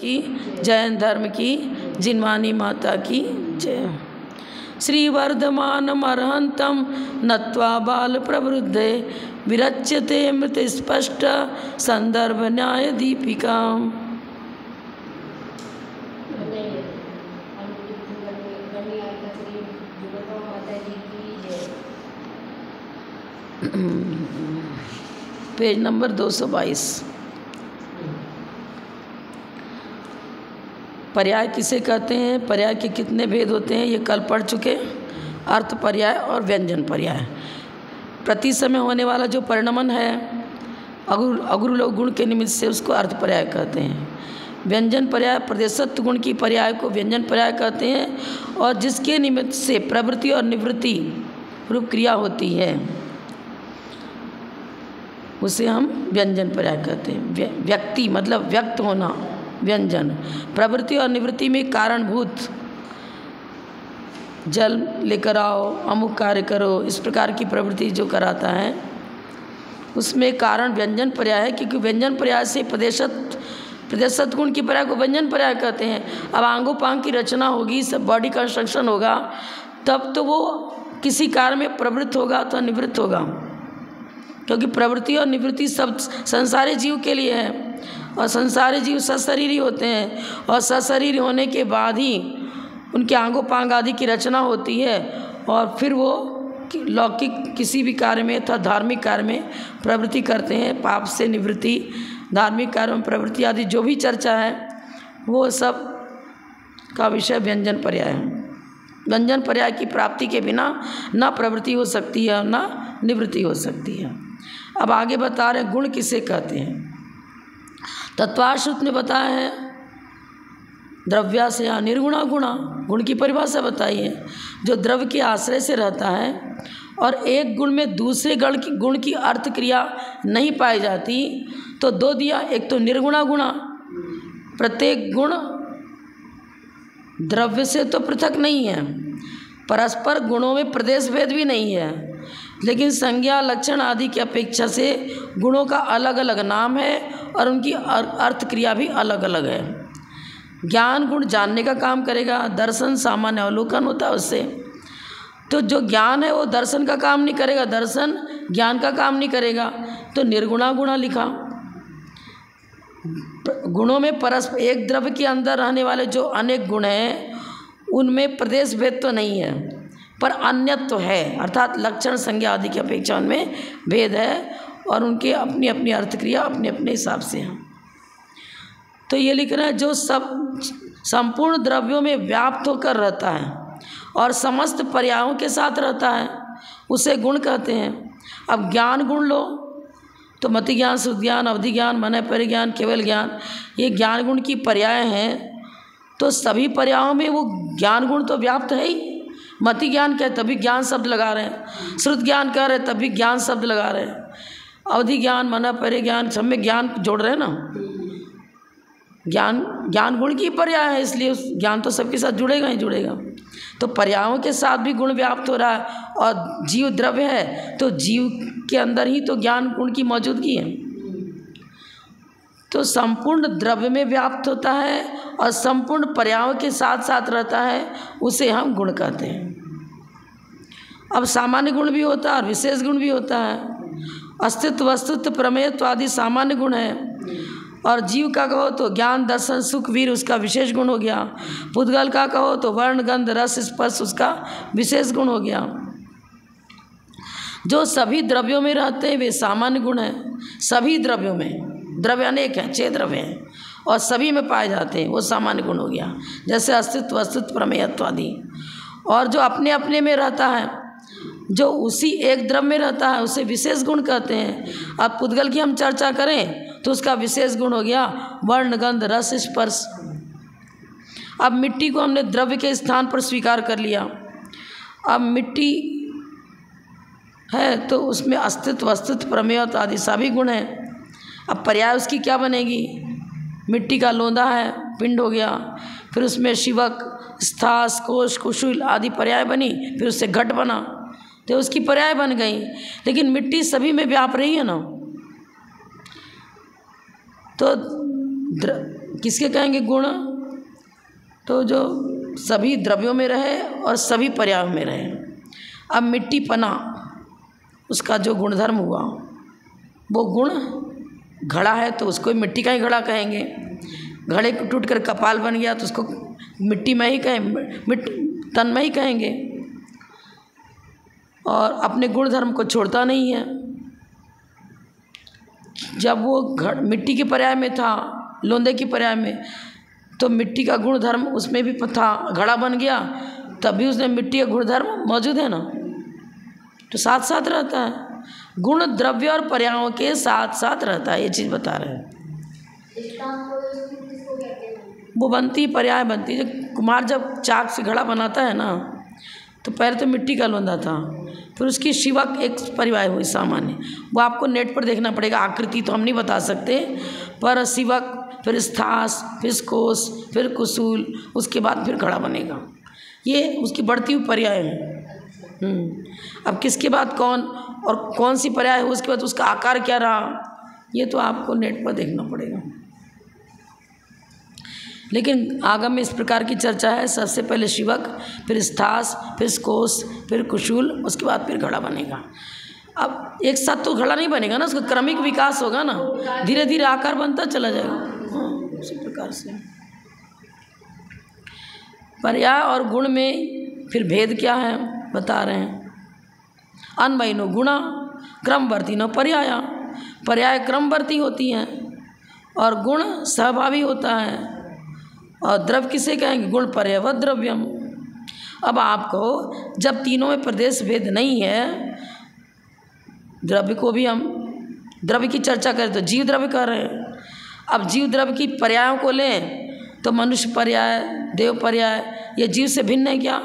की, जैन धर्म की, जिनवानी माता की जय। श्री वर्धमानम अर्हंतम नत्वा बाल प्रवृद्धे विरच्यते मृत स्पष्ट संदर्भ न्याय दीपिका। Page number 222। पर्याय किसे कहते हैं, पर्याय के कितने भेद होते हैं, ये कल पढ़ चुके। अर्थ पर्याय और व्यंजन पर्याय। प्रति समय होने वाला जो परिणमन है अगुरु लोग गुण के निमित्त से, उसको अर्थ पर्याय कहते हैं। व्यंजन पर्याय प्रदेशत्व गुण की पर्याय को व्यंजन पर्याय कहते हैं, और जिसके निमित्त से प्रवृत्ति और निवृत्ति रूप क्रिया होती है उसे हम व्यंजन पर्याय कहते हैं। व्यक्ति मतलब व्यक्त होना, व्यंजन। प्रवृत्ति और निवृत्ति में कारणभूत, जल लेकर आओ, अमुक कार्य करो, इस प्रकार की प्रवृत्ति जो कराता है उसमें कारण व्यंजन पर्याय है, क्योंकि व्यंजन पर्याय से प्रदेशत्व गुण की पर्याय को व्यंजन पर्याय कहते हैं। अब आंगोपांग की रचना होगी, सब बॉडी कंस्ट्रक्शन होगा, तब तो वो किसी कार्य में प्रवृत्त होगा तो निवृत्त होगा, क्योंकि प्रवृत्ति और निवृत्ति सब संसारी जीव के लिए है, और संसारी जीव सशरीरी होते हैं, और सशरीर होने के बाद ही उनके आंगोपांग आदि की रचना होती है, और फिर वो लौकिक किसी भी कार्य में अथवा धार्मिक कार्य में प्रवृत्ति करते हैं। पाप से निवृत्ति, धार्मिक कार्य में प्रवृत्ति आदि जो भी चर्चा है वो सब का विषय व्यंजन पर्याय है। व्यंजन पर्याय की प्राप्ति के बिना न प्रवृत्ति हो सकती है और न निवृत्ति हो सकती है। अब आगे बता रहे गुण किसे कहते हैं। तत्वाश्रुत ने बताया है द्रव्या से या निर्गुणा गुणा, गुण की परिभाषा बताई है। जो द्रव्य के आश्रय से रहता है और एक गुण में दूसरे गुण की अर्थ क्रिया नहीं पाई जाती, तो दो दिया। एक तो निर्गुणा गुणा, प्रत्येक गुण द्रव्य से तो पृथक नहीं है, परस्पर गुणों में प्रदेश भेद भी नहीं है, लेकिन संज्ञा लक्षण आदि की अपेक्षा से गुणों का अलग अलग नाम है और उनकी अर्थ क्रिया भी अलग अलग है। ज्ञान गुण जानने का काम करेगा, दर्शन सामान्य अवलोकन होता है उससे। तो जो ज्ञान है वो दर्शन का काम नहीं करेगा, दर्शन ज्ञान का काम नहीं करेगा, तो निर्गुणा गुणा लिखा। गुणों में परस्पर एक द्रव्य के अंदर रहने वाले जो अनेक गुण हैं उनमें प्रदेश भेद तो नहीं है, पर अन्यत्व तो है, अर्थात लक्षण संज्ञा आदि की अपेक्षा उनमें भेद है, और उनके अपनी अपनी अर्थ क्रिया अपने अपने हिसाब से हैं। तो ये लिख रहे हैं जो सब संपूर्ण द्रव्यों में व्याप्त होकर रहता है और समस्त पर्यायों के साथ रहता है उसे गुण कहते हैं। अब ज्ञान गुण लो तो मति ज्ञान, शुद्ध ज्ञान, अवधि ज्ञान, मन परिज्ञान, केवल ज्ञान, ये ज्ञान गुण की पर्याय हैं। तो सभी पर्यायों में वो ज्ञान गुण तो व्याप्त है ही। मति ज्ञान कहे तभी ज्ञान शब्द लगा रहे हैं, श्रुत ज्ञान कह रहे तभी ज्ञान शब्द लगा रहे हैं, अवधि ज्ञान, मन परिज्ञान, सब में ज्ञान जोड़ रहे हैं ना। ज्ञान गुण की पर्याय है, इसलिए ज्ञान तो सबके साथ जुड़ेगा ही जुड़ेगा। तो पर्यायों के साथ भी गुण व्याप्त हो रहा है, और जीव द्रव्य है तो जीव के अंदर ही तो ज्ञान गुण की मौजूदगी है। तो संपूर्ण द्रव्य में व्याप्त होता है और संपूर्ण पर्यायों के साथ साथ रहता है, उसे हम गुण कहते हैं। अब सामान्य गुण भी होता है और विशेष गुण भी होता है। अस्तित्व, वस्तुत्व, प्रमेयत्व आदि सामान्य गुण है, और जीव का कहो तो ज्ञान, दर्शन, सुख, वीर उसका विशेष गुण हो गया। पुद्गल का कहो तो वर्ण, गंध, रस, स्पर्श उसका विशेष गुण हो गया। जो सभी द्रव्यों में रहते हैं वे सामान्य गुण हैं। सभी द्रव्यों में, द्रव्य अनेक हैं, 6 द्रव्य हैं, और सभी में पाए जाते हैं, वो सामान्य गुण हो गया। जैसे अस्तित्व, वस्तुत्व, प्रमेयत्व आदि। और जो अपने अपने में रहता है, जो उसी एक द्रव्य में रहता है, उसे विशेष गुण कहते हैं। अब पुद्गल की हम चर्चा करें तो उसका विशेष गुण हो गया वर्ण, गंध, रस, स्पर्श। अब मिट्टी को हमने द्रव्य के स्थान पर स्वीकार कर लिया। अब मिट्टी है तो उसमें अस्तित्व, वस्तुत्व, प्रमेयत्व आदि सभी गुण हैं। अब पर्याय उसकी क्या बनेगी। मिट्टी का लोंदा है, पिंड हो गया, फिर उसमें शिवक, स्थास, कोश, कुशुल आदि पर्याय बनी, फिर उससे घट बना, तो उसकी पर्याय बन गई। लेकिन मिट्टी सभी में व्याप रही है ना। तो किसके कहेंगे गुण? तो जो सभी द्रव्यों में रहे और सभी पर्यायों में रहे। अब मिट्टी पना, उसका जो गुणधर्म हुआ, वो गुण घड़ा है तो उसको मिट्टी का ही घड़ा कहेंगे। घड़े को टूट कर कपाल बन गया तो उसको मिट्टी में ही तन में ही कहेंगे। और अपने गुणधर्म को छोड़ता नहीं है। जब वो मिट्टी के पर्याय में था, लोंदे की पर्याय में, तो मिट्टी का गुणधर्म उसमें भी था, घड़ा बन गया, तभी उसने मिट्टी का गुणधर्म मौजूद है ना, तो साथ साथ रहता है। गुण द्रव्य और पर्यायों के साथ साथ रहता है, ये चीज़ बता रहे हैं। वो बनती पर्याय बनती है। कुम्हार जब चाक से घड़ा बनाता है ना, तो पहले तो मिट्टी का लोंदा था, फिर उसकी शिवक एक पर्याय हुई सामान्य, वो आपको नेट पर देखना पड़ेगा, आकृति तो हम नहीं बता सकते, पर शिवक, फिर स्थास, फिर स्कोस, फिर कुसूल, उसके बाद फिर घड़ा बनेगा। ये उसकी बढ़ती हुई पर्याय है। अब किसके बाद कौन और कौन सी पर्याय है, उसके बाद उसका आकार क्या रहा, ये तो आपको नेट पर देखना पड़ेगा। लेकिन आगम में इस प्रकार की चर्चा है। सबसे पहले शिवक, फिर स्थास, फिर स्कोस, फिर कुशूल, उसके बाद फिर घड़ा बनेगा। अब एक साथ तो घड़ा नहीं बनेगा ना, उसका क्रमिक विकास होगा ना, धीरे धीरे आकार बनता चला जाएगा। उसी प्रकार से पर्याय और गुण में फिर भेद क्या है बता रहे हैं। अन्वयिनो गुणा क्रमवर्तिनो पर्याया। पर्याय क्रमवर्ती होती हैं और गुण सहभावी होता है। और द्रव्य किसे कहेंगे? गुण पर्यायवत द्रव्यम। अब आपको जब तीनों में प्रदेश भेद नहीं है, द्रव्य को भी हम द्रव्य की चर्चा करें तो जीव द्रव्य कर रहे हैं। अब जीव द्रव्य की पर्यायों को लें तो मनुष्य पर्याय, देव पर्याय, ये जीव से भिन्न है क्या?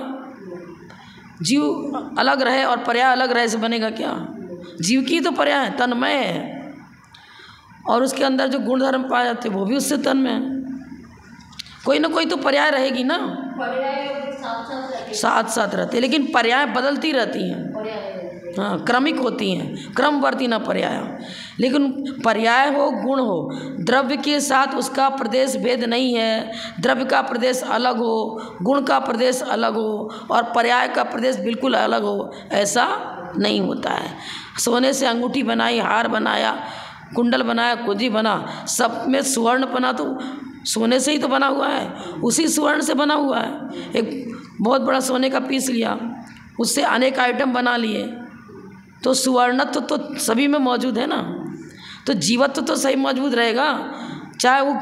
जीव अलग रहे और पर्याय अलग रहे से बनेगा क्या? जीव की तो पर्याय है, तन्मय है, और उसके अंदर जो गुणधर्म पाए जाते वो भी उससे तन्मय है। कोई ना कोई तो पर्याय रहेगी ना, साथ साथ रहते, लेकिन पर्याय बदलती रहती हैं। हाँ, क्रमिक होती हैं, क्रमवर्ती ना पर्याय। लेकिन पर्याय हो, गुण हो, द्रव्य के साथ उसका प्रदेश भेद नहीं है। द्रव्य का प्रदेश अलग हो, गुण का प्रदेश अलग हो, और पर्याय का प्रदेश बिल्कुल अलग हो, ऐसा नहीं होता है। सोने से अंगूठी बनाई, हार बनाया, कुंडल बनाया, कुंजी बना, सब में स्वर्ण बना तो सोने से ही तो बना हुआ है, उसी स्वर्ण से बना हुआ है। एक बहुत बड़ा सोने का पीस लिया, उससे अनेक आइटम बना लिए, तो सुवर्णत्व तो सभी में मौजूद है ना। तो जीवत्व तो सही मौजूद रहेगा, चाहे वो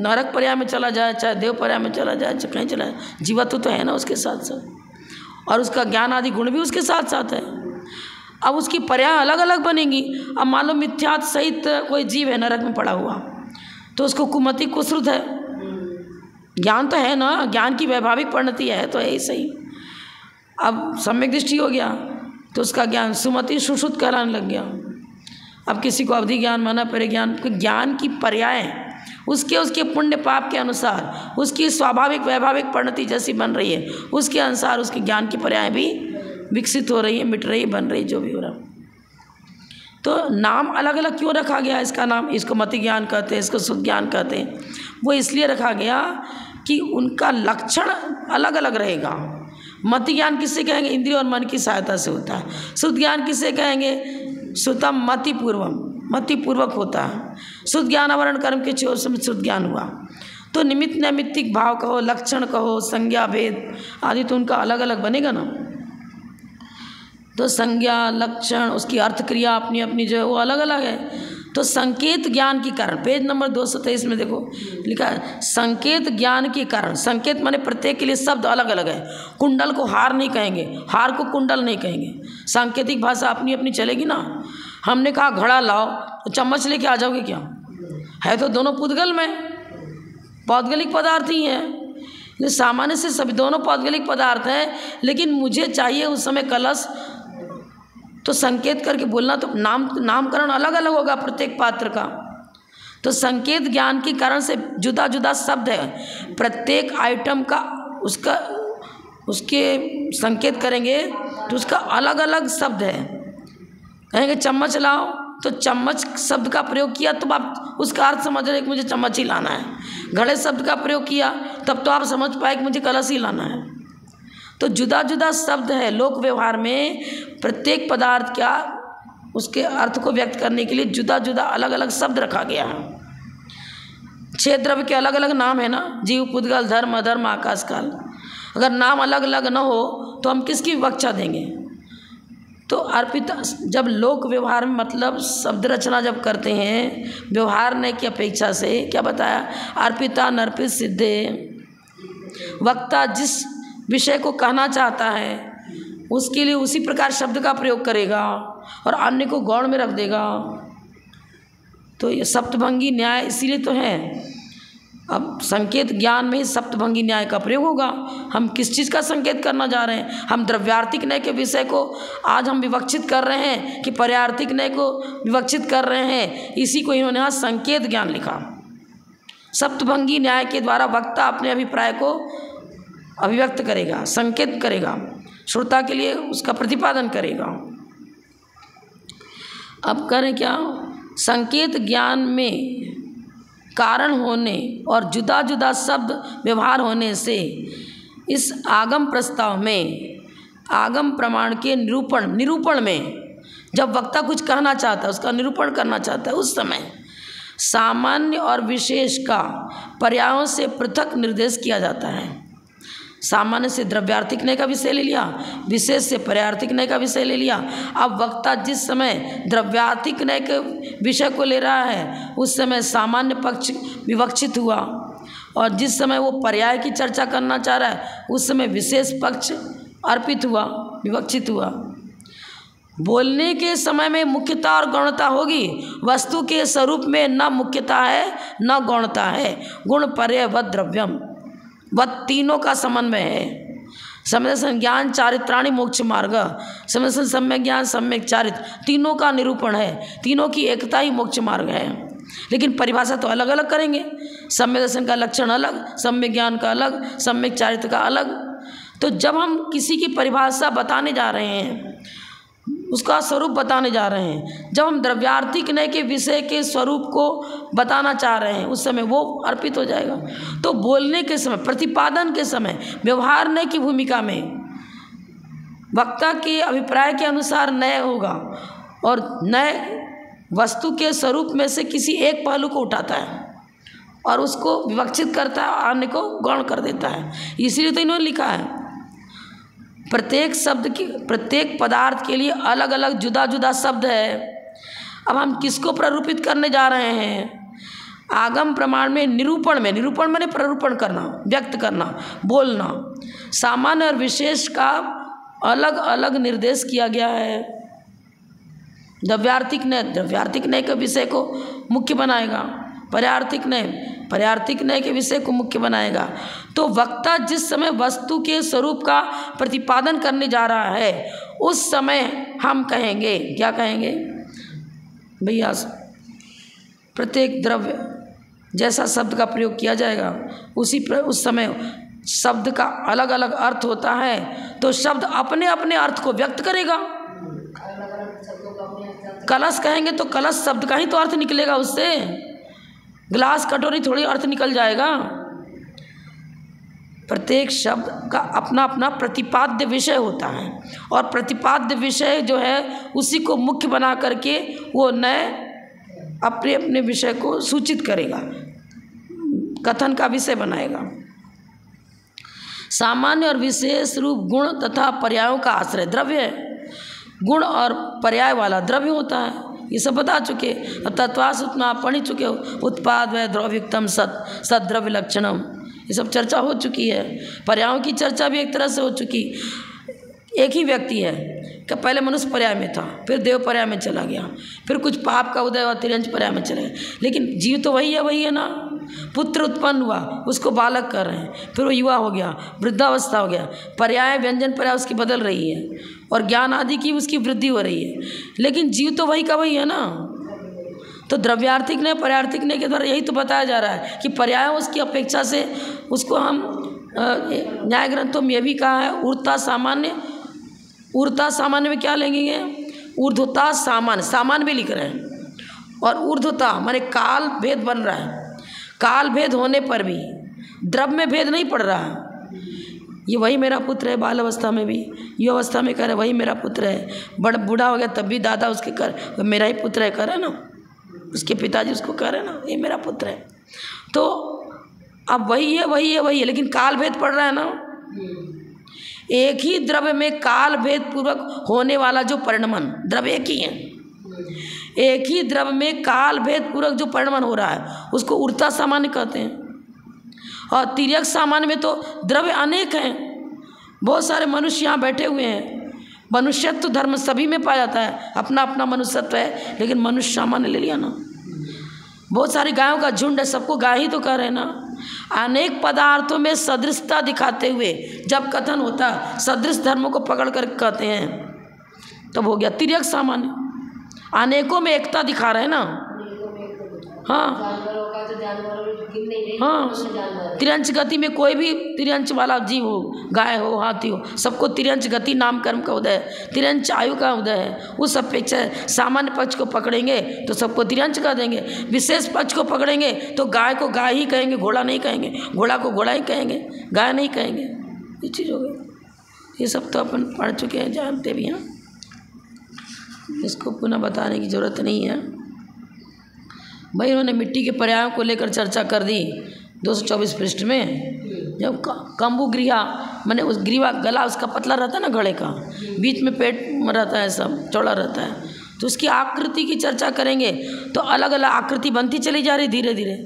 नरक पर्याय में चला जाए, चाहे देव पर्याय में चला जाए, चाहे कहीं चला जाए, जीवत्व तो है ना उसके साथ साथ, और उसका ज्ञान आदि गुण भी उसके साथ साथ है। अब उसकी पर्याय अलग अलग बनेंगी। अब मान लो मिथ्यात्व सहित कोई जीव है नरक में पड़ा हुआ, तो उसको कुमति कुश्रुत है, ज्ञान तो है ना, ज्ञान की वैभाविक परिणति है, तो यही सही। अब सम्यक दृष्टि हो गया तो उसका ज्ञान सुमति सुश्रुत कहलाने लग गया। अब किसी को अवधि ज्ञान माना परिज्ञान, ज्ञान की पर्याय उसके पुण्य पाप के अनुसार, उसकी स्वाभाविक वैभाविक परिणति जैसी बन रही है, उसके अनुसार उसके ज्ञान की पर्याय भी विकसित हो रही है, मिट रही, बन रही, जो भी हो रहा। तो नाम अलग अलग क्यों रखा गया? इसका नाम, इसको मति ज्ञान कहते हैं, इसको शुद्ध ज्ञान कहते हैं। वो इसलिए रखा गया कि उनका लक्षण अलग अलग रहेगा। मति ज्ञान किससे कहेंगे? इंद्रिय और मन की सहायता से होता है। शुद्ध ज्ञान किससे कहेंगे? श्रुतम मति पूर्वम, मति पूर्वक होता है। शुद्ध ज्ञान आवरण कर्म के छोर से शुद्ध ज्ञान हुआ। तो निमित्त नैमित्तिक भाव कहो, लक्षण कहो, संज्ञा भेद आदि तो उनका अलग अलग बनेगा ना। तो संज्ञा, लक्षण, उसकी अर्थ क्रिया अपनी अपनी जो है वो अलग अलग है। तो संकेत ज्ञान के कारण, पेज नंबर 223 में देखो लिखा है, संकेत ज्ञान के कारण। संकेत माने प्रत्येक के लिए शब्द अलग अलग है। कुंडल को हार नहीं कहेंगे, हार को कुंडल नहीं कहेंगे। सांकेतिक भाषा अपनी अपनी चलेगी ना। हमने कहा घड़ा लाओ तो चम्मच लेके आ जाओगे क्या? है तो दोनों पुद्गल में, पौद्गलिक पदार्थ ही हैं। सामान्य से सभी दोनों पौद्गलिक पदार्थ हैं, लेकिन मुझे चाहिए उस समय कलश, तो संकेत करके बोलना, तो नामकरण अलग अलग होगा प्रत्येक पात्र का। तो संकेत ज्ञान के कारण से जुदा जुदा शब्द है। प्रत्येक आइटम का उसके संकेत करेंगे तो उसका अलग अलग शब्द है। कहेंगे चम्मच लाओ तो चम्मच शब्द का प्रयोग किया तो आप उसका अर्थ समझ रहे कि मुझे चम्मच ही लाना है। घड़े शब्द का प्रयोग किया तब तो आप समझ पाए कि मुझे कलश ही लाना है। तो जुदा जुदा शब्द है लोक व्यवहार में, प्रत्येक पदार्थ क्या उसके अर्थ को व्यक्त करने के लिए जुदा जुदा अलग अलग शब्द रखा गया है। 6 द्रव्य के अलग अलग नाम है ना, जीव, पुद्गल, धर्म, अधर्म, आकाश, काल। अगर नाम अलग अलग न हो तो हम किसकी विवक्षा देंगे? तो अर्पित जब लोक व्यवहार में मतलब शब्द रचना जब करते हैं व्यवहार ने की अपेक्षा से, क्या बताया? अर्पिता नर्पित सिद्धे। वक्ता जिस विषय को कहना चाहता है उसके लिए उसी प्रकार शब्द का प्रयोग करेगा और अन्य को गौण में रख देगा। तो ये सप्तभंगी न्याय इसीलिए तो है। अब संकेत ज्ञान में ही सप्तभंगी न्याय का प्रयोग होगा। हम किस चीज़ का संकेत करना जा रहे हैं? हम द्रव्यार्थिक न्याय के विषय को आज हम विवक्षित कर रहे हैं कि पर्यार्थिक न्याय को विवक्षित कर रहे हैं? इसी को इन्होंने यहाँ संकेत ज्ञान लिखा। सप्तभंगी न्याय के द्वारा वक्ता अपने अभिप्राय को अभिव्यक्त करेगा, संकेत करेगा, श्रोता के लिए उसका प्रतिपादन करेगा। अब करें क्या? संकेत ज्ञान में कारण होने और जुदा जुदा शब्द व्यवहार होने से इस आगम प्रस्ताव में आगम प्रमाण के निरूपण में जब वक्ता कुछ कहना चाहता है, उसका निरूपण करना चाहता है, उस समय सामान्य और विशेष का पर्यायों से पृथक निर्देश किया जाता है। सामान्य से द्रव्यार्थिक न्याय का विषय ले लिया, विशेष से पर्यार्थिक न्याय का विषय ले लिया। अब वक्ता जिस समय द्रव्यार्थिक न्याय के विषय को ले रहा है उस समय सामान्य पक्ष विवक्षित हुआ, और जिस समय वो पर्याय की चर्चा करना चाह रहा है उस समय विशेष पक्ष अर्पित हुआ, विवक्षित हुआ। बोलने के समय में मुख्यता और गौणता होगी। वस्तु के स्वरूप में न मुख्यता है न गौणता है। गुण पर्याय व द्रव्यम वह तीनों का समन्वय है। सम्यक ज्ञान चारित्राणि मोक्ष मार्ग, सम्यक ज्ञान सम्यक चारित्र, तीनों का निरूपण है। तीनों की एकता ही मोक्ष मार्ग है। लेकिन परिभाषा तो अलग अलग करेंगे। सम्यक दर्शन का लक्षण अलग, सम्यक ज्ञान का अलग, सम्यक चारित्र का अलग। तो जब हम किसी की परिभाषा बताने जा रहे हैं, उसका स्वरूप बताने जा रहे हैं, जब हम द्रव्यार्थिक न्याय के विषय के स्वरूप को बताना चाह रहे हैं उस समय वो अर्पित हो जाएगा। तो बोलने के समय, प्रतिपादन के समय व्यवहार न्याय की भूमिका में वक्ता के अभिप्राय के अनुसार न्याय होगा, और न्याय वस्तु के स्वरूप में से किसी एक पहलू को उठाता है और उसको विवक्षित करता है, अन्य को गौण कर देता है। इसीलिए तो इन्होंने लिखा है प्रत्येक शब्द की, प्रत्येक पदार्थ के लिए अलग अलग जुदा जुदा शब्द है। अब हम किसको प्ररूपित करने जा रहे हैं? आगम प्रमाण में निरूपण माने प्ररूपण करना, व्यक्त करना, बोलना। सामान्य और विशेष का अलग अलग निर्देश किया गया है। द्रव्यार्थिक न्याय के विषय को मुख्य बनाएगा, पर्यार्थिक न्याय के विषय को मुख्य बनाएगा। तो वक्ता जिस समय वस्तु के स्वरूप का प्रतिपादन करने जा रहा है उस समय हम कहेंगे, क्या कहेंगे भैया? प्रत्येक द्रव्य जैसा शब्द का प्रयोग किया जाएगा उस समय शब्द का अलग अलग अर्थ होता है, तो शब्द अपने अपने अर्थ को व्यक्त करेगा। कलश कहेंगे तो कलश शब्द का ही तो अर्थ निकलेगा उससे। गिलास कटोरी थोड़ी अर्थ निकल जाएगा। प्रत्येक शब्द का अपना अपना प्रतिपाद्य विषय होता है, और प्रतिपाद्य विषय जो है उसी को मुख्य बना करके वो नए अपने अपने विषय को सूचित करेगा, कथन का विषय बनाएगा। सामान्य और विशेष रूप गुण तथा पर्यायों का आश्रय द्रव्य है। गुण और पर्याय वाला द्रव्य होता है, ये सब बता चुके। तत्वास उतना आप पढ़ ही चुके हो। उत्पाद व द्रव्युक्तम सद्रव्य लक्षणम, ये सब चर्चा हो चुकी है। पर्यायों की चर्चा भी एक तरह से हो चुकी। एक ही व्यक्ति है कि पहले मनुष्य पर्याय में था, फिर देव पर्याय में चला गया, फिर कुछ पाप का उदय हुआ, तिरंज पर्याय में चले गए, लेकिन जीव तो वही है ना। पुत्र उत्पन्न हुआ, उसको बालक कर रहे हैं, फिर वो युवा हो गया, वृद्धावस्था हो गया। पर्याय व्यंजन पर्याय उसकी बदल रही है और ज्ञान आदि की उसकी वृद्धि हो रही है, लेकिन जीव तो वही का वही है ना। तो द्रव्यार्थिक न्याय पर्यार्थिक न्याय के द्वारा यही तो बताया जा रहा है कि पर्याय उसकी अपेक्षा से उसको हम न्याय ग्रंथों में ये भी कहा है ऊर्ध्वता सामान्य में क्या लेंगे? ऊर्ध्वता सामान्य भी लिख रहे हैं। और ऊर्ध्वता माने काल भेद बन रहा है। काल भेद होने पर भी द्रव्य में भेद नहीं पड़ रहा है। ये वही मेरा पुत्र है, बाल अवस्था में भी युवा अवस्था में कह रहे वही मेरा पुत्र है, बड़ा बूढ़ा हो गया तब भी दादा उसके कर मेरा ही पुत्र है कह रहे ना, उसके पिताजी उसको कह रहे ना ये मेरा पुत्र है। तो अब वही है, लेकिन काल भेद पड़ रहा है ना। एक ही द्रव्य में काल भेद पूर्वक होने वाला जो परिणमन, द्रव्य एक ही है, एक ही द्रव्य में काल भेद पूर्वक जो परिणमन हो रहा है उसको ऊर्ध्वता सामान्य कहते हैं। और तिर्यक सामान्य में तो द्रव्य अनेक हैं, बहुत सारे मनुष्य यहाँ बैठे हुए हैं। मनुष्यत्व धर्म सभी में पाया जाता है, अपना अपना मनुष्यत्व है, लेकिन मनुष्य सामान्य ले लिया ना। बहुत सारी गायों का झुंड है, सबको गाय ही तो कह रहे हैं ना। अनेक पदार्थों में सदृशता दिखाते हुए जब कथन होता है, सदृश धर्मों को पकड़ कर कहते हैं, तब हो गया तिर्यक सामान्य। अनेकों में एकता दिखा रहे हैं ना। हाँ हाँ, तिरंच गति में कोई भी तिरंच वाला जीव हो, गाय हो हाथी हो, सबको तिरंच गति नाम कर्म का उदय है, तिरंच आयु का उदय है। उस अपेक्षा सामान्य पक्ष को पकड़ेंगे तो सबको तिरंच कह देंगे, विशेष पक्ष को पकड़ेंगे तो गाय को गाय ही कहेंगे, घोड़ा नहीं कहेंगे, घोड़ा को घोड़ा ही कहेंगे, गाय नहीं कहेंगे। ये चीज़ हो गई। ये सब तो अपन पढ़ चुके हैं, जानते भी हैं, इसको पुनः बताने की ज़रूरत नहीं है भाई। उन्होंने मिट्टी के पर्यायों को लेकर चर्चा कर दी 224 पृष्ठ में। जब कंबु ग्रीवा माने उस ग्रीवा गला उसका पतला रहता है ना, घड़े का बीच में पेट में रहता है, सब चौड़ा रहता है, तो उसकी आकृति की चर्चा करेंगे तो अलग अलग आकृति बनती चली जा रही धीरे धीरे,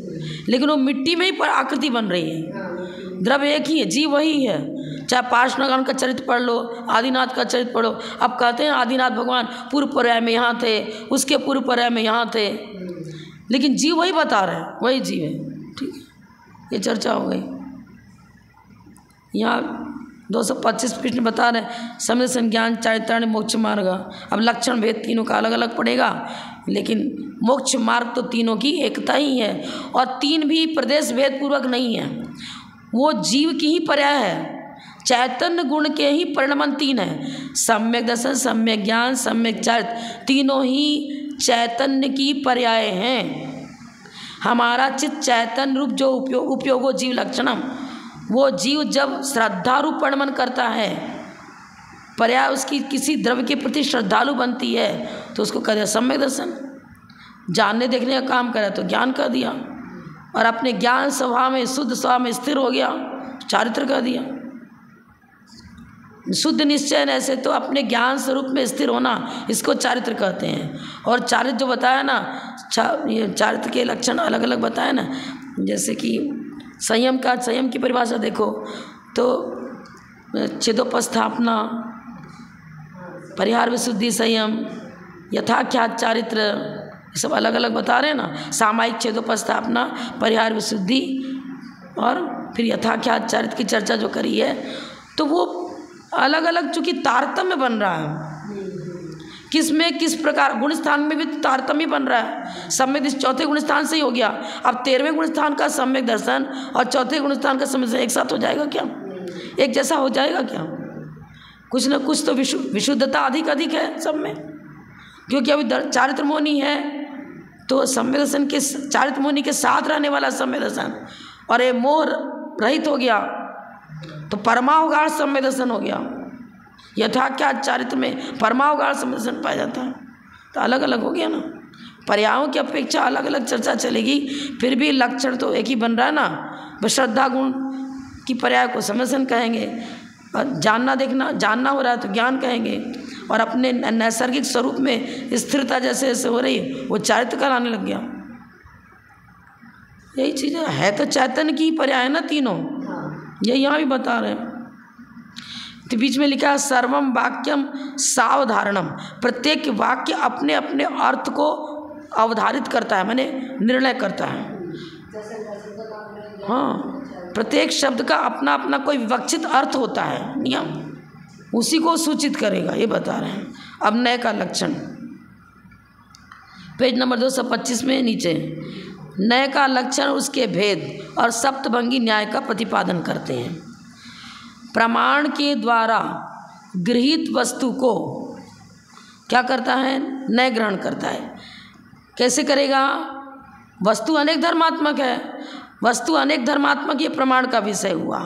लेकिन वो मिट्टी में ही पर आकृति बन रही है। द्रव्य एक ही है, जीव वही है। चाहे पार्श्वनाथ का चरित्र पढ़ लो, आदिनाथ का चरित्र पढ़ो। अब कहते हैं आदिनाथ भगवान पूर्व पर्याय में यहाँ थे, उसके पूर्व पर्याय में यहाँ थे, लेकिन जीव वही बता रहे हैं, वही जीव है। ठीक है, ये चर्चा हो गई। यहाँ 225 पृष्ठ में बता रहे हैं समय संज्ञान चारित्राण मोक्ष मार्ग। अब लक्षण भेद तीनों का अलग अलग पड़ेगा, लेकिन मोक्ष मार्ग तो तीनों की एकता ही है, और तीन भी प्रदेश भेद पूर्वक नहीं है, वो जीव की ही पर्याय है। चैतन्य गुण के ही परिणमन तीन है, सम्यक दर्शन, सम्यक ज्ञान, सम्यक चारित्र, तीनों ही चैतन्य की पर्याय हैं। हमारा चित्त चैतन्य रूप जो उपयोगो जीव लक्षणम, वो जीव जब श्रद्धा रूप परिणमन करता है, पर्याय उसकी किसी द्रव्य के प्रति श्रद्धालु बनती है, तो उसको कह दिया सम्यक दर्शन। जानने देखने का काम करे तो ज्ञान कर दिया, और अपने ज्ञान स्वभाव में शुद्ध स्वभाव में स्थिर हो गया, चारित्र कर दिया। शुद्ध निश्चय ऐसे तो अपने ज्ञान स्वरूप में स्थिर होना, इसको चारित्र कहते हैं। और चारित्र जो बताया ना, ये चारित्र के लक्षण अलग अलग बताए ना, जैसे कि संयम की परिभाषा देखो तो छेदोपस्थापना, परिहार विशुद्धि, संयम, यथाख्यात चारित्र, ये सब अलग अलग बता रहे हैं ना। सामायिक छेदोपस्थापना, परिहार विशुद्धि और फिर यथाख्यात चारित्र की चर्चा जो करी है, तो वो अलग अलग चूँकि तारतम्य बन रहा है, किस में किस प्रकार, गुण स्थान में भी तारतम्य बन रहा है। सम्यक चौथे गुण स्थान से ही हो गया, अब 13वें गुण स्थान का सम्यक दर्शन और चौथे गुण स्थान का सम्यक दर्शन एक साथ हो जाएगा क्या? एक जैसा हो जाएगा क्या? कुछ न कुछ तो विशुद्धता अधिक है सब में, क्योंकि अभी चारित्र मोनी है तो सम्यक दर्शन के चारित्र मोनी के साथ रहने वाला सम्यक दर्शन, और ये मोह रहित हो गया तो परमावगाढ़ सम्यक दर्शन हो गया। यथाख्यात चारित्र में परमावगाढ़ सम्यक दर्शन पाया जाता है, तो अलग अलग हो गया ना। पर्यायों की अपेक्षा अलग अलग चर्चा चलेगी, फिर भी लक्षण तो एक ही बन रहा है ना। श्रद्धा गुण की पर्याय को सम्यक दर्शन कहेंगे, और जानना हो रहा है तो ज्ञान कहेंगे, और अपने नैसर्गिक स्वरूप में स्थिरता जैसे जैसे हो रही है वो चारित्र कराने लग गया। यही चीज़ है तो चैतन्य की पर्याय है ना तीनों, ये यहाँ भी बता रहे हैं। तो बीच में लिखा है सर्वम वाक्यम सावधारणम, प्रत्येक वाक्य अपने अपने अर्थ को अवधारित करता है, माने निर्णय करता है। हाँ, प्रत्येक शब्द का अपना अपना कोई विवक्षित अर्थ होता है, नियम उसी को सूचित करेगा, ये बता रहे हैं। अब नए का लक्षण पेज नंबर 225 में नीचे, नए का लक्षण उसके भेद और सप्तभंगी न्याय का प्रतिपादन करते हैं। प्रमाण के द्वारा गृहीत वस्तु को क्या करता है? नए ग्रहण करता है। कैसे करेगा? वस्तु अनेक धर्मात्मक है, वस्तु अनेक धर्मात्मक ये प्रमाण का विषय हुआ।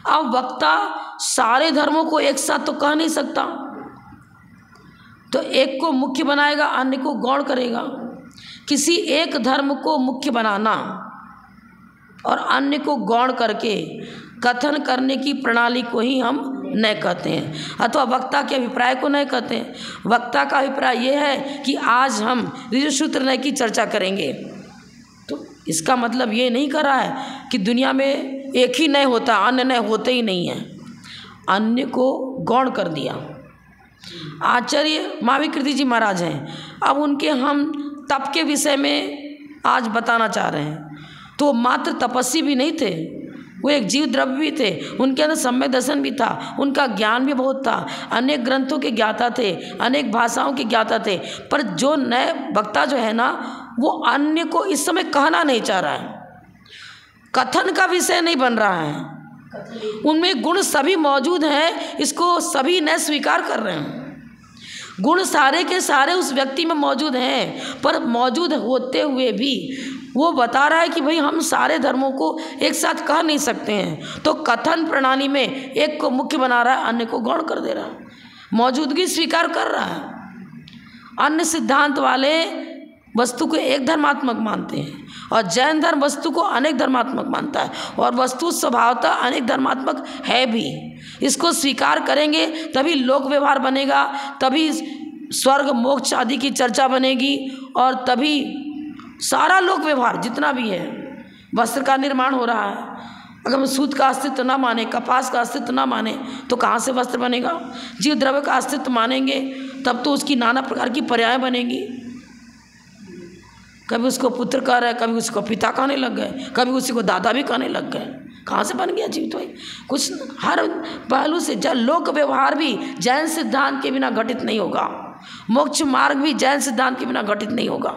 अब वक्ता सारे धर्मों को एक साथ तो कह नहीं सकता, तो एक को मुख्य बनाएगा, अन्य को गौण करेगा। किसी एक धर्म को मुख्य बनाना और अन्य को गौण करके कथन करने की प्रणाली को ही हम नय कहते हैं, अथवा वक्ता के अभिप्राय को नय कहते हैं। वक्ता का अभिप्राय यह है कि आज हम ऋजुसूत्र नय की चर्चा करेंगे, तो इसका मतलब ये नहीं कर रहा है कि दुनिया में एक ही नय होता, अन्य नय होते ही नहीं हैं। अन्य को गौण कर दिया। आचार्य महाविकृति जी महाराज हैं, अब उनके हम तप के विषय में आज बताना चाह रहे हैं। तो मात्र तपस्वी भी नहीं थे, वो एक जीव द्रव्य भी थे, उनके अंदर सम्यक दर्शन भी था, उनका ज्ञान भी बहुत था, अनेक ग्रंथों के ज्ञाता थे, अनेक भाषाओं के ज्ञाता थे। पर जो नए वक्ता जो है ना, वो अन्य को इस समय कहना नहीं चाह रहा है, कथन का विषय नहीं बन रहा है। उनमें गुण सभी मौजूद हैं, इसको सभी नए स्वीकार कर रहे हैं। गुण सारे के सारे उस व्यक्ति में मौजूद हैं, पर मौजूद होते हुए भी वो बता रहा है कि भाई हम सारे धर्मों को एक साथ कह नहीं सकते हैं। तो कथन प्रणाली में एक को मुख्य बना रहा है, अन्य को गौण कर दे रहा है, मौजूदगी स्वीकार कर रहा है। अन्य सिद्धांत वाले वस्तु को एक धर्मात्मक मानते हैं और जैन धर्म वस्तु को अनेक धर्मात्मक मानता है, और वस्तु स्वभावतः अनेक धर्मात्मक है भी। इसको स्वीकार करेंगे तभी लोक व्यवहार बनेगा, तभी स्वर्ग मोक्ष आदि की चर्चा बनेगी, और तभी सारा लोक व्यवहार जितना भी है, वस्त्र का निर्माण हो रहा है, अगर हम सूत का अस्तित्व ना माने, कपास का अस्तित्व ना माने, तो कहाँ से वस्त्र बनेगा? जीव द्रव्य का अस्तित्व मानेंगे तब तो उसकी नाना प्रकार की पर्याय बनेगी। कभी उसको पुत्र कह रहे, कभी उसको पिता कहने लग गए, कभी उसी को दादा भी कहने लग गए। कहाँ से बन गया जीव? तो कुछ हर पहलू से लोक व्यवहार भी जैन सिद्धांत के बिना घटित नहीं होगा, मोक्ष मार्ग भी जैन सिद्धांत के बिना घटित नहीं होगा।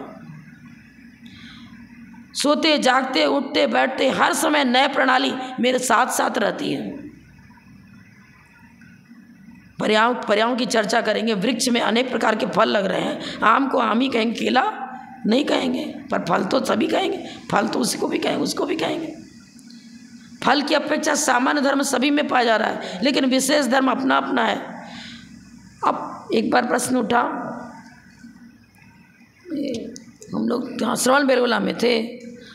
सोते जागते उठते बैठते हर समय नए प्रणाली मेरे साथ साथ रहती है। पर्यायों की चर्चा करेंगे। वृक्ष में अनेक प्रकार के फल लग रहे हैं, आम को आम ही कहेंगे, केला नहीं कहेंगे, पर फल तो सभी कहेंगे, फल तो उसी को भी कहेंगे, उसको भी कहेंगे। फल की अपेक्षा सामान्य धर्म सभी में पाया जा रहा है, लेकिन विशेष धर्म अपना अपना है। अब एक बार प्रश्न उठा, हम लोग श्रवण बेलगोला में थे,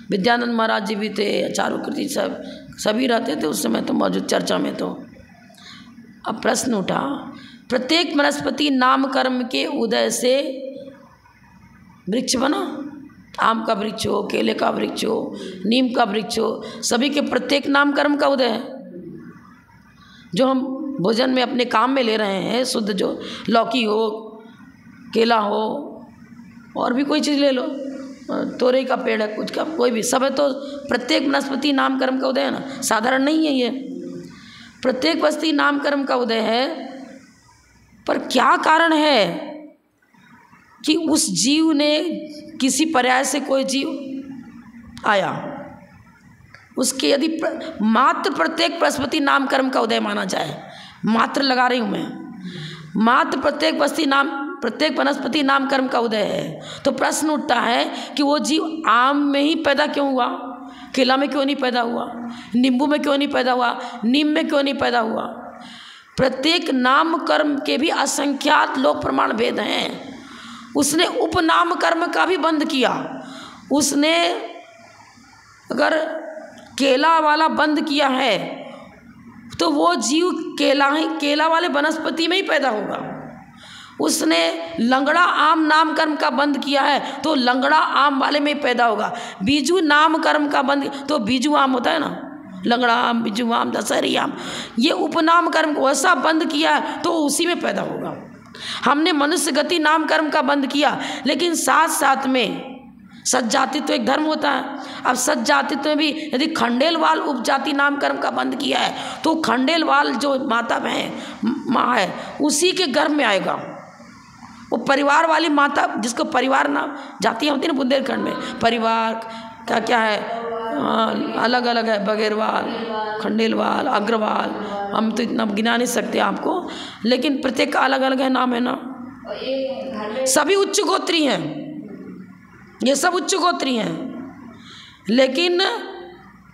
विद्यानंद महाराज जी भी थे, चारुकृति सब सभी रहते थे उस समय तो मौजूद चर्चा में। तो अब प्रश्न उठा, प्रत्येक वनस्पति नामकर्म के उदय से वृक्ष बना, आम का वृक्ष हो, केले का वृक्ष हो, नीम का वृक्ष हो, सभी के प्रत्येक नामकर्म का उदय है। जो हम भोजन में अपने काम में ले रहे हैं, शुद्ध जो लौकी हो, केला हो, और भी कोई चीज़ ले लो, तोरई का पेड़ है, कुछ का कोई भी, सब है, तो प्रत्येक वनस्पति नामकर्म का उदय है ना, साधारण नहीं है ये। प्रत्येक वस्तु नामकर्म का उदय है, पर क्या कारण है कि उस जीव ने किसी पर्याय से कोई जीव आया, उसके यदि मात्र प्रत्येक वनस्पति नामकर्म का उदय माना जाए, मात्र लगा रही हूँ मैं, मात्र प्रत्येक वनस्पति नामकर्म का उदय है, तो प्रश्न उठता है कि वो जीव आम में ही पैदा क्यों हुआ, केला में क्यों नहीं पैदा हुआ, नींबू में क्यों नहीं पैदा हुआ, नीम में क्यों नहीं पैदा हुआ? प्रत्येक नाम कर्म के भी असंख्यात लोक प्रमाण भेद हैं। उसने उपनाम कर्म का भी बंद किया। उसने अगर केला वाला बंद किया है तो वो जीव केला वाले वनस्पति में ही पैदा होगा। उसने लंगड़ा आम नाम कर्म का बंद किया है तो लंगड़ा आम वाले में पैदा होगा। बीजू नाम कर्म का बंद, तो बीजू आम होता है ना, लंगड़ा आम, बीजू आम, दशहरी आम, ये उपनाम कर्म को वैसा बंद किया है तो उसी में पैदा होगा। हमने मनुष्य गति नाम कर्म का बंद किया, लेकिन साथ साथ में सज्जातित्व एक धर्म होता है। अब सज्जातित्व में भी यदि खंडेलवाल उपजाति नाम कर्म का बंद किया है तो खंडेलवाल जो माता है, माँ है, उसी के गर्भ में आएगा। वो परिवार वाली माता, जिसको परिवार नाम जातियाँ होती है ना बुंदेलखंड में, परिवार क्या क्या है, अलग अलग है, बगेरवाल, खंडेलवाल, अग्रवाल, हम तो इतना गिना नहीं सकते आपको, लेकिन प्रत्येक का अलग अलग है नाम है ना। सभी उच्च गोत्री हैं, ये सब उच्च गोत्री हैं, लेकिन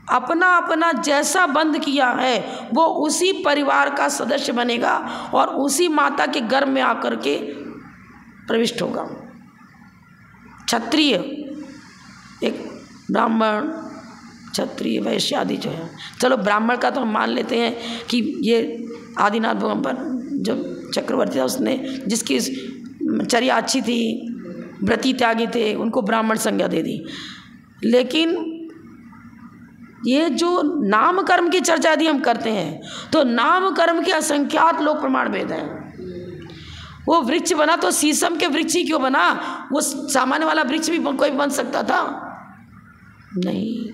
अपना अपना जैसा बंध किया है वो उसी परिवार का सदस्य बनेगा और उसी माता के गर्भ में आकर के प्रविष्ट होगा। क्षत्रिय, एक ब्राह्मण, क्षत्रिय, वैश्य आदि जो है, चलो ब्राह्मण का तो हम मान लेते हैं कि ये आदिनाथ भगवान पर जो चक्रवर्ती था उसने, जिसकी चर्या अच्छी थी, व्रती त्यागी थे, उनको ब्राह्मण संज्ञा दे दी। लेकिन ये जो नाम कर्म की चर्चा यदि हम करते हैं तो नाम कर्म के असंख्यात लोक प्रमाण वेद हैं। वो वृक्ष बना तो शीशम के वृक्ष ही क्यों बना? वो सामान्य वाला वृक्ष भी कोई बन सकता था? नहीं।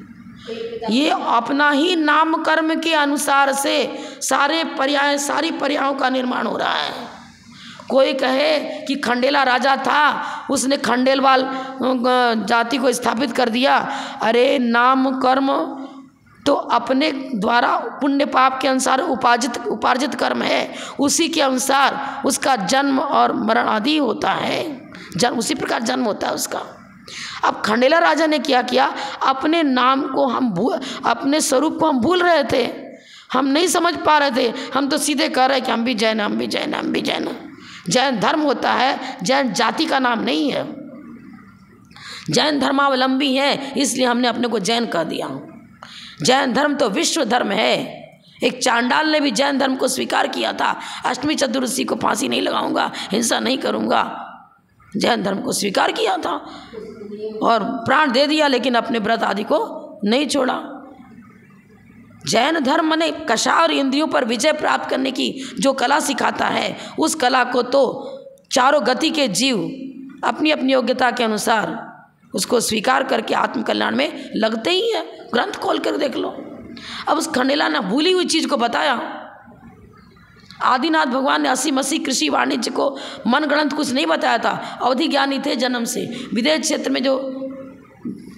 ये अपना ही नाम कर्म के अनुसार से सारे पर्याय, सारी पर्यायों का निर्माण हो रहा है। कोई कहे कि खंडेला राजा था, उसने खंडेलवाल जाति को स्थापित कर दिया। अरे नाम कर्म तो अपने द्वारा पुण्य पाप के अनुसार उपार्जित कर्म है, उसी के अनुसार उसका जन्म और मरण आदि होता है। जन्म उसी प्रकार जन्म होता है उसका। अब खंडेला राजा ने क्या किया, अपने नाम को अपने स्वरूप को हम भूल रहे थे, हम नहीं समझ पा रहे थे। हम तो सीधे कह रहे कि हम भी जैन, हम भी जैन, हम भी जैन। जैन धर्म होता है, जैन जाति का नाम नहीं है। जैन धर्मावलंबी है, इसलिए हमने अपने को जैन कह दिया। जैन धर्म तो विश्व धर्म है। एक चांडाल ने भी जैन धर्म को स्वीकार किया था। अष्टमी चतुर्दशी को फांसी नहीं लगाऊंगा, हिंसा नहीं करूंगा, जैन धर्म को स्वीकार किया था और प्राण दे दिया, लेकिन अपने व्रत आदि को नहीं छोड़ा। जैन धर्म ने कषा और इंद्रियों पर विजय प्राप्त करने की जो कला सिखाता है, उस कला को तो चारों गति के जीव अपनी अपनी योग्यता के अनुसार उसको स्वीकार करके आत्म कल्याण में लगते ही है। ग्रंथ खोल कर देख लो। अब उस खंडेला ने भूली हुई चीज को बताया। आदिनाथ भगवान ने 80-80 कृषि वाणिज्य को मन गणंत कुछ नहीं बताया था। अवधि ज्ञानी थे जन्म से। विदेश क्षेत्र में जो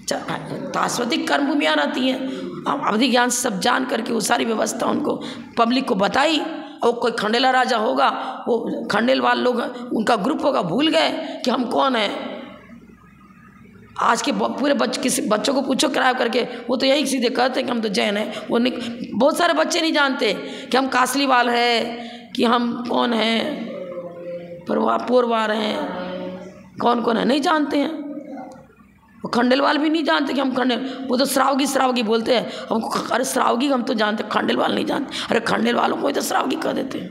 शाश्वतिक कर्म भूमियाँ रहती हैं, अवधि ज्ञान से सब जान करके वो सारी व्यवस्था उनको पब्लिक को बताई। और कोई खंडेला राजा होगा, वो खंडेलवाल लोग उनका ग्रुप होगा, भूल गए कि हम कौन हैं। आज के पूरे किसी बच्चों को पूछो किराया करके, वो तो यही सीधे कहते हैं कि हम तो जैन हैं। वो नहीं, बहुत सारे बच्चे नहीं जानते कि हम कासलीवाल हैं, कि हम कौन हैं, पोरवार हैं, कौन कौन है, नहीं जानते हैं। वो खंडेलवाल भी नहीं जानते कि हम खंडेल, वो तो श्रावगी बोलते हैं हमको। अरे श्रावगी हम तो जानते, खंडेलवाल नहीं जानते। अरे खंडेल वालों को तो श्रावगी कह देते हैं,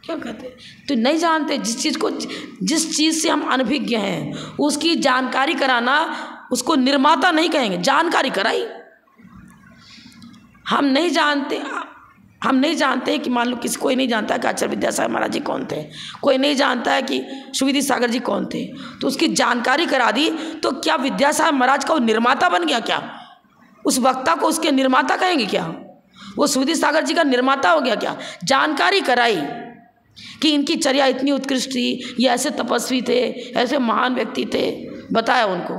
क्या कहते हैं? तो नहीं जानते। जिस चीज़ से हम अनभिज्ञ हैं उसकी जानकारी कराना, उसको निर्माता नहीं कहेंगे, जानकारी कराई। हम नहीं जानते कि मान लो कोई नहीं जानता है कि आचार्य विद्यासागर महाराज जी कौन थे, कोई नहीं जानता है कि सुविधि सागर जी कौन थे, तो उसकी जानकारी करा दी। तो क्या विद्यासागर महाराज का वो निर्माता बन गया? क्या उस वक्ता को उसके निर्माता कहेंगे? क्या वो सुविधि सागर जी का निर्माता हो गया? क्या जानकारी कराई कि इनकी चर्या इतनी उत्कृष्ट थी, ये ऐसे तपस्वी थे, ऐसे महान व्यक्ति थे, बताया उनको।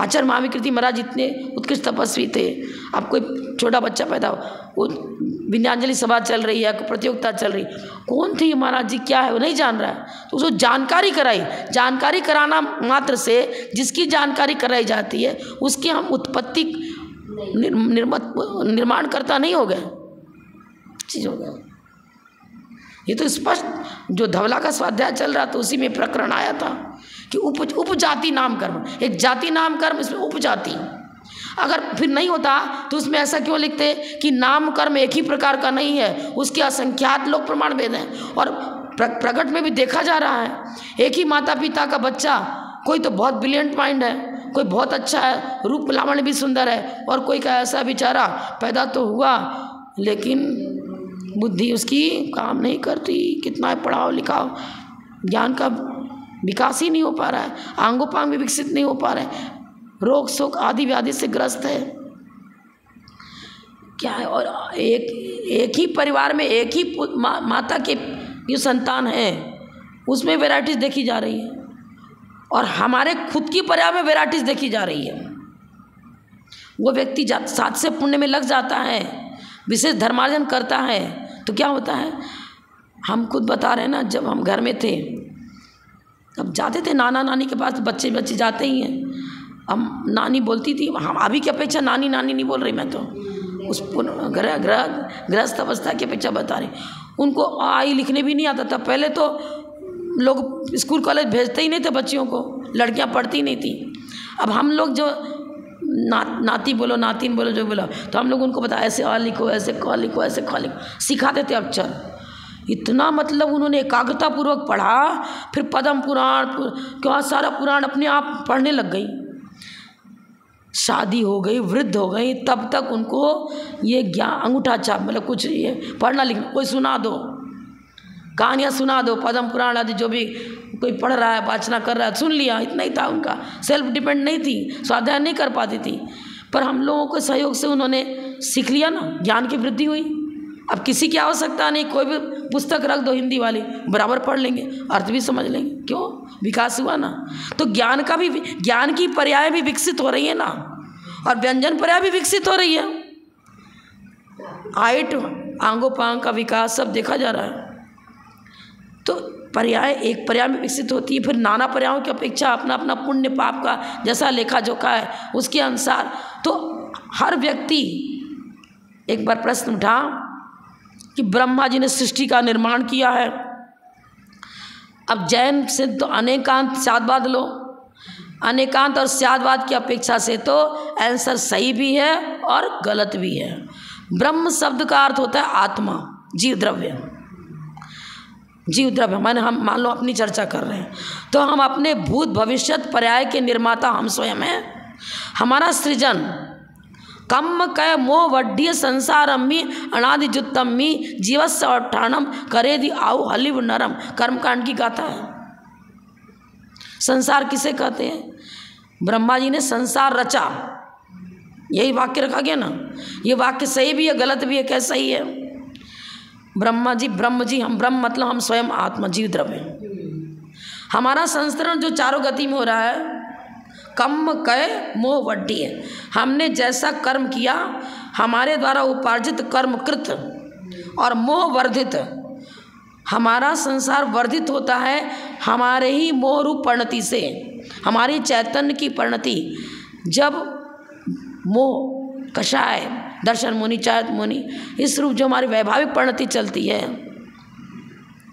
आचार्य महाविकृति महाराज इतने उत्कृष्ट तपस्वी थे। अब कोई छोटा बच्चा पैदा हो, वो विद्यांजलि सभा चल रही है, प्रतियोगिता चल रही, कौन थे महाराज जी, क्या है, वो नहीं जान रहा है, तो उसको जानकारी कराई। जानकारी कराना मात्र से जिसकी जानकारी कराई जाती है उसकी हम उत्पत्ति निर्माण करता नहीं हो गए, चीज हो गया। ये तो स्पष्ट, जो धवला का स्वाध्याय चल रहा था उसी में प्रकरण आया था कि उपजाति नाम कर्म, एक जाति नाम कर्म, इसमें उपजाति। अगर फिर नहीं होता तो उसमें ऐसा क्यों लिखते कि नाम कर्म एक ही प्रकार का नहीं है, उसके असंख्यात लोक प्रमाण वेद हैं। और प्रकट में भी देखा जा रहा है, एक ही माता पिता का बच्चा, कोई तो बहुत ब्रिलियंट माइंड है, कोई बहुत अच्छा है, रूप लावण्य भी सुंदर है, और कोई का ऐसा बेचारा पैदा तो हुआ लेकिन बुद्धि उसकी काम नहीं करती। कितना है पढ़ाओ लिखाओ, ज्ञान का विकास ही नहीं हो पा रहा है, आंगोपांग भी विकसित नहीं हो पा रहे, रोग शोक आदि व्याधि से ग्रस्त है। क्या है? और एक ही परिवार में एक ही माता के जो संतान है उसमें वैराइटीज देखी जा रही है, और हमारे खुद की परिवार में वैराइटीज देखी जा रही है। वो व्यक्ति साथ से पुण्य में लग जाता है, विशेष धर्मार्जन करता है, तो क्या होता है? हम खुद बता रहे हैं ना, जब हम घर में थे अब जाते थे नाना नानी के पास, बच्चे बच्चे जाते ही हैं। हम नानी बोलती थी, हम अभी की अपेक्षा नानी नानी नहीं बोल रही, मैं तो उस गृहस्थ अवस्था की अपेक्षा बता रही। उनको आई लिखने भी नहीं आता था। पहले तो लोग स्कूल कॉलेज भेजते ही नहीं थे बच्चियों को, लड़कियां पढ़ती नहीं थी। अब हम लोग जो नाती बोलो नातिन बोलो जो बोलो, तो हम लोग उनको बता ऐसे आ लिखो, ऐसे क लिखो, ऐसे ख लिखो, सिखाते थे अक्षर। इतना मतलब उन्होंने एकाग्रता पूर्वक पढ़ा। फिर पद्म पुराण क्या सारा पुराण अपने आप पढ़ने लग गई। शादी हो गई, वृद्ध हो गई, तब तक उनको ये ज्ञान अंगूठा छाप मतलब कुछ ये पढ़ना लिखना, कोई सुना दो, कहानियाँ सुना दो, पद्म पुराण आदि जो भी कोई पढ़ रहा है, वाचना कर रहा है, सुन लिया, इतना ही था उनका। सेल्फ डिपेंड नहीं थी, स्वाध्याय नहीं कर पाती थी। पर हम लोगों के सहयोग से उन्होंने सीख लिया ना, ज्ञान की वृद्धि हुई। अब किसी की आवश्यकता नहीं, कोई भी पुस्तक रख दो हिंदी वाली, बराबर पढ़ लेंगे, अर्थ भी समझ लेंगे। क्यों? विकास हुआ ना। तो ज्ञान की पर्याय भी विकसित हो रही है ना, और व्यंजन पर्याय भी विकसित हो रही है। हाइट, आंगों पांग का विकास सब देखा जा रहा है। तो पर्याय एक पर्याय में विकसित होती है, फिर नाना पर्यायों की अपेक्षा अपना अपना पुण्य पाप का जैसा लेखा जोखा है उसके अनुसार। तो हर व्यक्ति, एक बार प्रश्न उठा कि ब्रह्मा जी ने सृष्टि का निर्माण किया है। अब जैन से तो अनेकांत स्यादवाद लो, अनेकांत और स्यादवाद की अपेक्षा से तो आंसर सही भी है और गलत भी है। ब्रह्म शब्द का अर्थ होता है आत्मा, जीव द्रव्य। जीव द्रव्य माने हम मान लो अपनी चर्चा कर रहे हैं, तो हम अपने भूत भविष्यत पर्याय के निर्माता हम स्वयं हैं। हमारा सृजन कम्म कय मोह वड्ढ्य संसारम्मी अनादिजुत्तम्मी जीवस्य अठाणम करेदि आउ हलिव नरम, कर्मकांड की गाथा है। संसार किसे कहते हैं? ब्रह्मा जी ने संसार रचा, यही वाक्य रखा गया ना। ये वाक्य सही भी है गलत भी है, कैसा सही है? ब्रह्म जी हम ब्रह्म मतलब हम स्वयं आत्मा जीव द्रव्य। हमारा संस्करण जो चारों गति में हो रहा है, कम्म कय मोह वड्ढी है। हमने जैसा कर्म किया, हमारे द्वारा उपार्जित कर्म कृत और मोह वर्धित, हमारा संसार वर्धित होता है हमारे ही मोह रूप परिणति से, हमारी चैतन्य की परिणति। जब मोह कषाय दर्शन मुनि चायत मुनि इस रूप जो हमारी वैभाविक परिणति चलती है,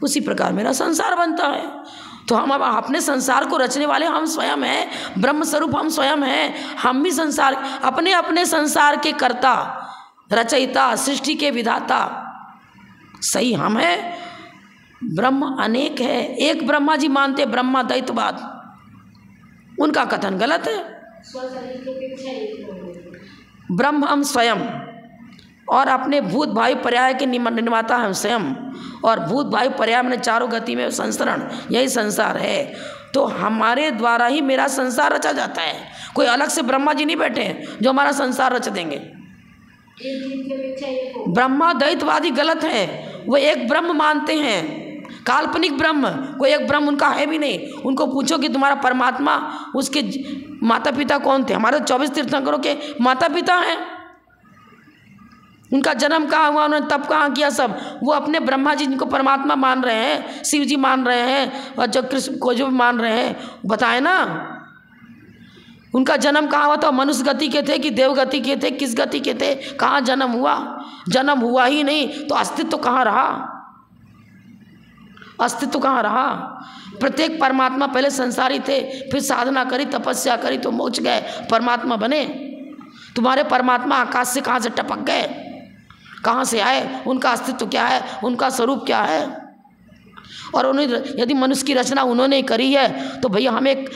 उसी प्रकार मेरा संसार बनता है। तो हम अब अपने संसार को रचने वाले हम स्वयं हैं, ब्रह्म स्वरूप हम स्वयं हैं। हम भी संसार अपने अपने संसार के कर्ता, रचयिता, सृष्टि के विधाता सही हम हैं। ब्रह्म अनेक है, एक ब्रह्मा जी मानते ब्रह्मा द्वैतवाद, उनका कथन गलत है। ब्रह्म हम स्वयं और अपने भूत भावी पर्याय के निर्माता हम स्वयं, और भूत भावी पर्याय में चारों गति में संसरण, यही संसार है। तो हमारे द्वारा ही मेरा संसार रचा जाता है। कोई अलग से ब्रह्मा जी नहीं बैठे हैं जो हमारा संसार रच देंगे। ब्रह्मा द्वैतवादी गलत है, वो एक ब्रह्म मानते हैं, काल्पनिक ब्रह्म, कोई एक ब्रह्म उनका है भी नहीं। उनको पूछो कि तुम्हारा परमात्मा, उसके माता पिता कौन थे? हमारे 24 तीर्थंकरों के माता पिता हैं। उनका जन्म कहाँ हुआ, उन्होंने तब कहाँ किया, सब वो अपने ब्रह्मा जी जिनको परमात्मा मान रहे हैं, शिव जी मान रहे हैं, और जो कृष्ण को जो मान रहे हैं, बताए ना उनका जन्म कहाँ हुआ था? मनुष्य गति के थे कि देव गति के थे, किस गति के थे? कहाँ जन्म हुआ? जन्म हुआ ही नहीं तो अस्तित्व कहाँ रहा? अस्तित्व कहाँ रहा? प्रत्येक परमात्मा पहले संसारी थे, फिर साधना करी, तपस्या करी तो मोक्ष गए, परमात्मा बने। तुम्हारे परमात्मा आकाश से कहाँ से टपक गए? कहाँ से आए? उनका अस्तित्व क्या है? उनका स्वरूप क्या है? और उन्हें यदि मनुष्य की रचना उन्होंने करी है तो भैया हमें एक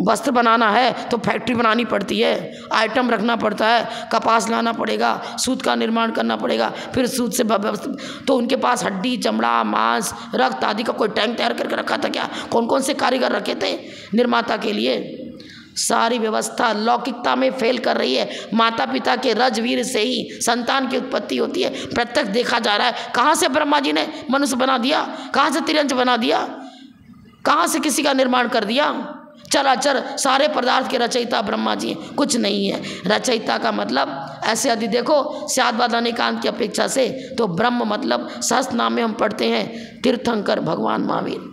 वस्त्र बनाना है तो फैक्ट्री बनानी पड़ती है, आइटम रखना पड़ता है, कपास लाना पड़ेगा, सूत का निर्माण करना पड़ेगा, फिर सूत से तो उनके पास हड्डी, चमड़ा, मांस, रक्त आदि का कोई टैंक तैयार करके रखा था क्या? कौन कौन से कारीगर रखे थे निर्माता के लिए? सारी व्यवस्था लौकिकता में फेल कर रही है। माता पिता के रजवीर से ही संतान की उत्पत्ति होती है, प्रत्यक्ष देखा जा रहा है। कहाँ से ब्रह्मा जी ने मनुष्य बना दिया? कहाँ से तिरंज बना दिया? कहाँ से किसी का निर्माण कर दिया? चराचर सारे पदार्थ के रचयिता ब्रह्मा जी, कुछ नहीं है। रचयिता का मतलब ऐसे यदि देखो स्यादवाद अनेकांत की अपेक्षा से, तो ब्रह्म मतलब सहस्त्र नाम में हम पढ़ते हैं तीर्थंकर भगवान महावीर।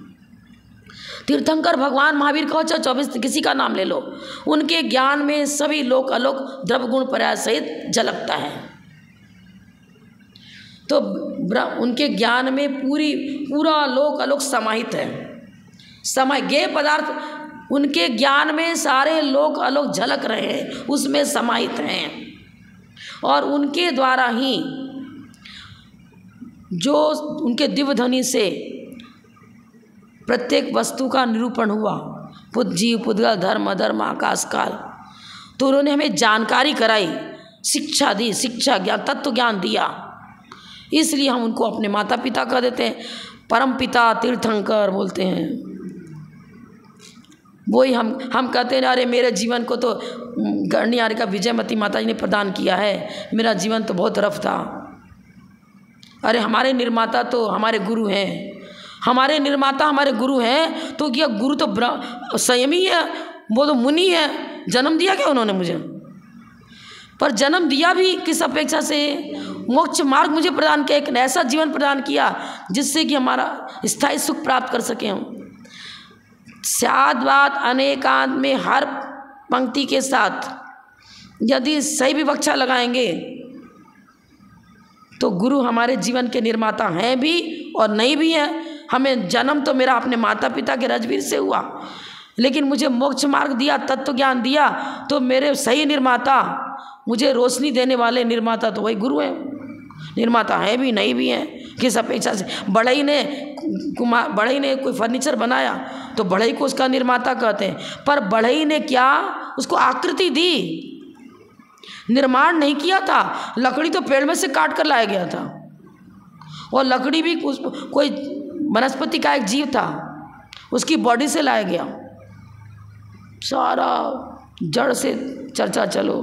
तीर्थंकर भगवान महावीर कहो चाहे 24 किसी का नाम ले लो, उनके ज्ञान में सभी लोक अलोक द्रव्य गुण पर्याय सहित झलकता है। तो उनके ज्ञान में पूरा लोक अलोक समाहित है। समय ज्ञेय पदार्थ उनके ज्ञान में सारे लोक अलोक झलक रहे हैं, उसमें समाहित हैं। और उनके द्वारा ही जो उनके दिव्य ध्वनि से प्रत्येक वस्तु का निरूपण हुआ, पुत जीव पुद्गल धर्म अधर्म आकाश काल, तो उन्होंने हमें जानकारी कराई, शिक्षा दी, शिक्षा ज्ञान तत्व ज्ञान दिया। इसलिए हम उनको अपने माता पिता कह देते हैं, परम पिता तीर्थंकर बोलते हैं। वही हम कहते हैं अरे मेरे जीवन को तो गढ़नी आर्य का विजयमती माता जी ने प्रदान किया है, मेरा जीवन तो बहुत रफ था। अरे हमारे निर्माता तो हमारे गुरु हैं, हमारे निर्माता हमारे गुरु हैं, तो क्या गुरु तो संयमी है, वो तो मुनि है, जन्म दिया क्या उन्होंने मुझे? पर जन्म दिया भी किस अपेक्षा से? मोक्ष मार्ग मुझे प्रदान किया, एक ऐसा जीवन प्रदान किया जिससे कि हमारा स्थायी सुख प्राप्त कर सकें हम। स्याद्वाद अनेकांत में हर पंक्ति के साथ यदि सही विवक्षा लगाएंगे तो गुरु हमारे जीवन के निर्माता हैं भी और नहीं भी हैं। हमें जन्म तो मेरा अपने माता पिता के रजवीर से हुआ, लेकिन मुझे मोक्ष मार्ग दिया, तत्व ज्ञान दिया, तो मेरे सही निर्माता, मुझे रोशनी देने वाले निर्माता तो वही गुरु हैं। निर्माता है भी नहीं भी हैं, किस अपेक्षा से? बढ़ई ने कोई फर्नीचर बनाया तो बढ़ई को उसका निर्माता कहते हैं, पर बढ़ई ने क्या उसको आकृति दी, निर्माण नहीं किया था। लकड़ी तो पेड़ में से काट कर लाया गया था, और लकड़ी भी कोई वनस्पति का एक जीव था, उसकी बॉडी से लाया गया। सारा जड़ से चर्चा चलो,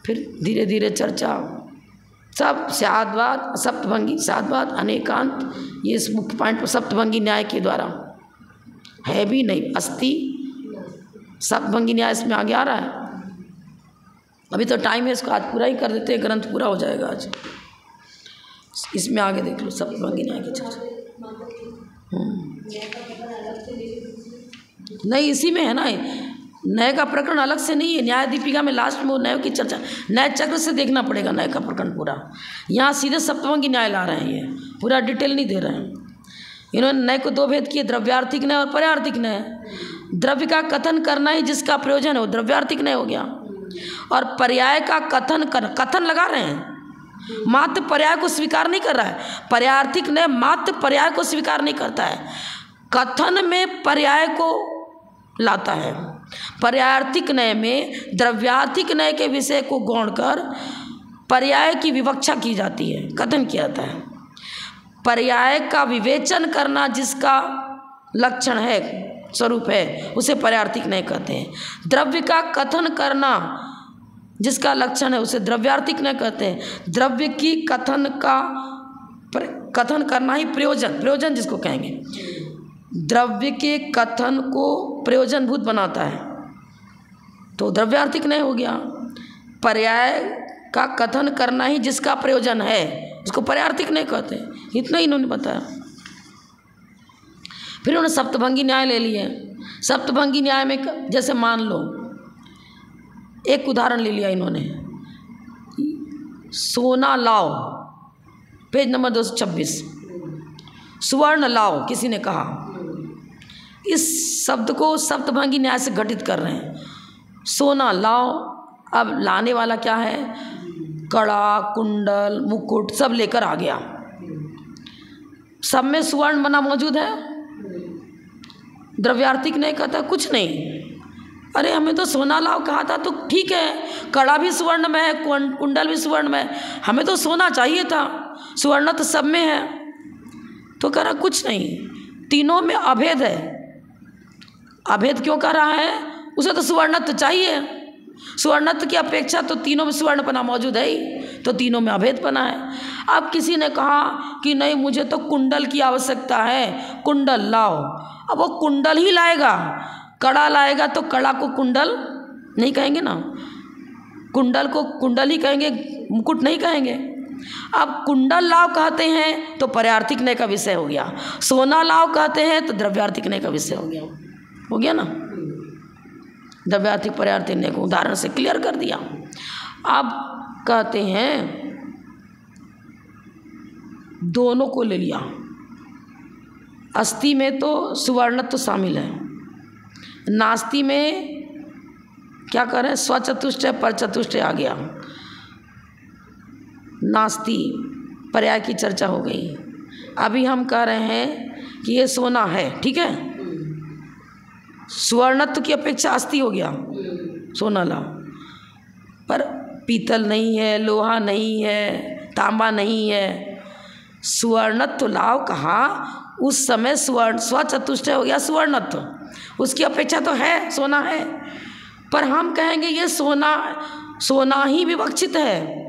फिर धीरे धीरे चर्चा सब स्याद्वाद सप्तभंगी, स्याद्वाद अनेकांत, ये इस मुख्य पॉइंट पर सप्तभंगी न्याय के द्वारा है भी नहीं, अस्ति सप्तभंगी न्याय इसमें आगे आ रहा है। अभी तो टाइम है, इसको आज पूरा ही कर देते हैं, ग्रंथ पूरा हो जाएगा आज। इसमें आगे देख लो सप्तभंगी न्याय की चर्चा। नहीं, इसी में है ना, न्याय का प्रकरण अलग से नहीं है। न्याय दीपिका में लास्ट में वो न्याय की चर्चा, न्याय चक्र से देखना पड़ेगा न्याय का प्रकरण पूरा। यहाँ सीधे सप्तभंगी न्याय ला रहे हैं, ये पूरा डिटेल नहीं दे रहे हैं। इन्होंने न्याय को दो भेद किए, द्रव्यार्थिक न्याय और पर्यार्थिक न्याय। द्रव्य का कथन करना ही जिसका प्रयोजन है वो द्रव्यार्थिक न्याय हो गया, और पर्याय का कथन लगा रहे हैं, मात्र पर्याय को स्वीकार नहीं कर रहा है। पर्यार्थिक न्याय मात्र पर्याय को स्वीकार नहीं करता है, कथन में पर्याय को लाता है। पर्यार्थिक न्याय में द्रव्यार्थिक न्याय के विषय को गौण कर पर्याय की विवक्षा की जाती है, कथन किया जाता है। पर्याय का विवेचन करना जिसका लक्षण है, स्वरूप है, उसे पर्यार्थिक न्याय कहते हैं। द्रव्य का कथन करना जिसका लक्षण है उसे द्रव्यार्थिक न्याय कहते हैं। द्रव्य की कथन करना ही प्रयोजन जिसको कहेंगे, द्रव्य के कथन को प्रयोजनभूत बनाता है, तो द्रव्यार्थिक न्याय हो गया। पर्याय का कथन करना ही जिसका प्रयोजन है उसको पर्यार्थिक न्याय कहते हैं। इतना ही इन्होंने बताया। फिर उन्होंने सप्तभंगी न्याय ले लिए। सप्तभंगी न्याय में जैसे मान लो एक उदाहरण ले लिया इन्होंने, सोना लाओ, पेज नंबर 226, सुवर्ण लाओ किसी ने कहा। इस शब्द को सप्तभंगी न्याय से घटित कर रहे हैं। सोना लाओ, अब लाने वाला क्या है? कड़ा, कुंडल, मुकुट सब लेकर आ गया। सब में सुवर्ण बना मौजूद है। द्रव्यार्थिक नहीं कहता कुछ नहीं। अरे हमें तो सोना लाओ कहा था, तो ठीक है, कड़ा भी सुवर्ण में है, कुंडल भी सुवर्ण में है, हमें तो सोना चाहिए था, सुवर्ण तो सब में है। तो कह रहा कुछ नहीं, तीनों में अभेद है। अभेद क्यों कर रहा है? उसे तो सुवर्णत्व चाहिए, सुवर्णत्व की अपेक्षा तो तीनों में सुवर्णपना मौजूद है ही, तो तीनों में अभेदपना है। अब किसी ने कहा कि नहीं मुझे तो कुंडल की आवश्यकता है, कुंडल लाओ। अब वो कुंडल ही लाएगा, कड़ा लाएगा तो कड़ा को कुंडल नहीं कहेंगे ना, कुंडल को कुंडल ही कहेंगे, मुकुट नहीं कहेंगे। अब कुंडल लाव कहते हैं तो पर्यार्थिक नय का विषय हो गया, सोना लाव कहते हैं तो द्रव्यार्थिक नय का विषय हो गया ना। द्रव्यार्थिक पर्यार्थिक नय को उदाहरण से क्लियर कर दिया। अब कहते हैं दोनों को ले लिया, अस्थि में तो सुवर्णत्व शामिल है, नास्ति में क्या करें स्वचतुष्टय पर चतुष्टय आ गया, नास्ति पर्याय की चर्चा हो गई। अभी हम कह रहे हैं कि ये सोना है, ठीक है, सुवर्णत्व की अपेक्षा अस्थि हो गया सोना लाओ, पर पीतल नहीं है, लोहा नहीं है, तांबा नहीं है, सुवर्णत्व लाओ कहा उस समय स्वचतुष्टय हो गया सुवर्णत्व, उसकी अपेक्षा तो है सोना है, पर हम कहेंगे ये सोना ही विवक्षित है।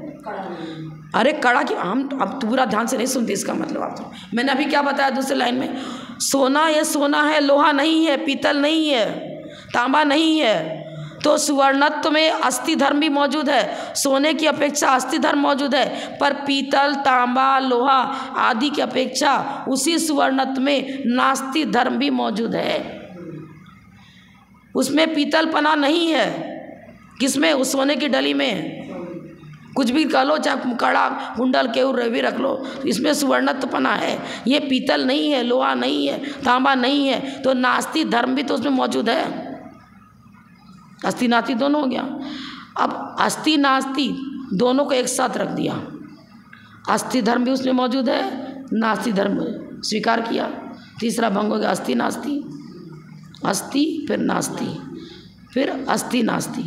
अरे कड़ा की हम अब पूरा ध्यान से नहीं सुनते, इसका मतलब आप तो मैंने अभी क्या बताया दूसरे लाइन में, सोना ये सोना है, लोहा नहीं है, पीतल नहीं है, तांबा नहीं है, तो सुवर्णत्व में अस्थि धर्म भी मौजूद है, सोने की अपेक्षा अस्थि धर्म मौजूद है, पर पीतल तांबा लोहा आदि की अपेक्षा उसी सुवर्णत्व में नास्ति धर्म भी मौजूद है। उसमें पीतल पना नहीं है, किसमें, उस सोने की डली में, कुछ भी कह लो, चाहे कड़ा कुंडल केवल भी रख लो, इसमें सुवर्णत्व पना है, ये पीतल नहीं है, लोहा नहीं है, तांबा नहीं है, तो नास्ति धर्म भी तो उसमें मौजूद है, अस्थि नास्ति दोनों हो गया। अब अस्थि नास्ति दोनों को एक साथ रख दिया, अस्थि धर्म भी उसमें मौजूद है, नास्ति धर्म स्वीकार किया, तीसरा भंग हो गया अस्थि नास्ति, अस्थि फिर नास्ति, फिर अस्थि नास्ति,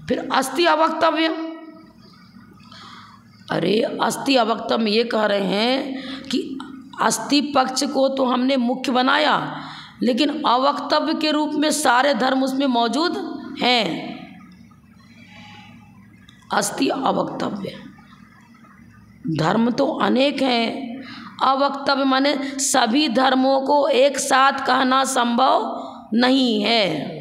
फिर अस्थि अवक्तव्य। अरे अस्थि अवक्तव्य में ये कह रहे हैं कि अस्थि पक्ष को तो हमने मुख्य बनाया, लेकिन अवक्तव्य के रूप में सारे धर्म उसमें मौजूद हैं। अस्थि अवक्तव्य धर्म तो अनेक हैं, अवक्तव्य माने सभी धर्मों को एक साथ कहना संभव नहीं है।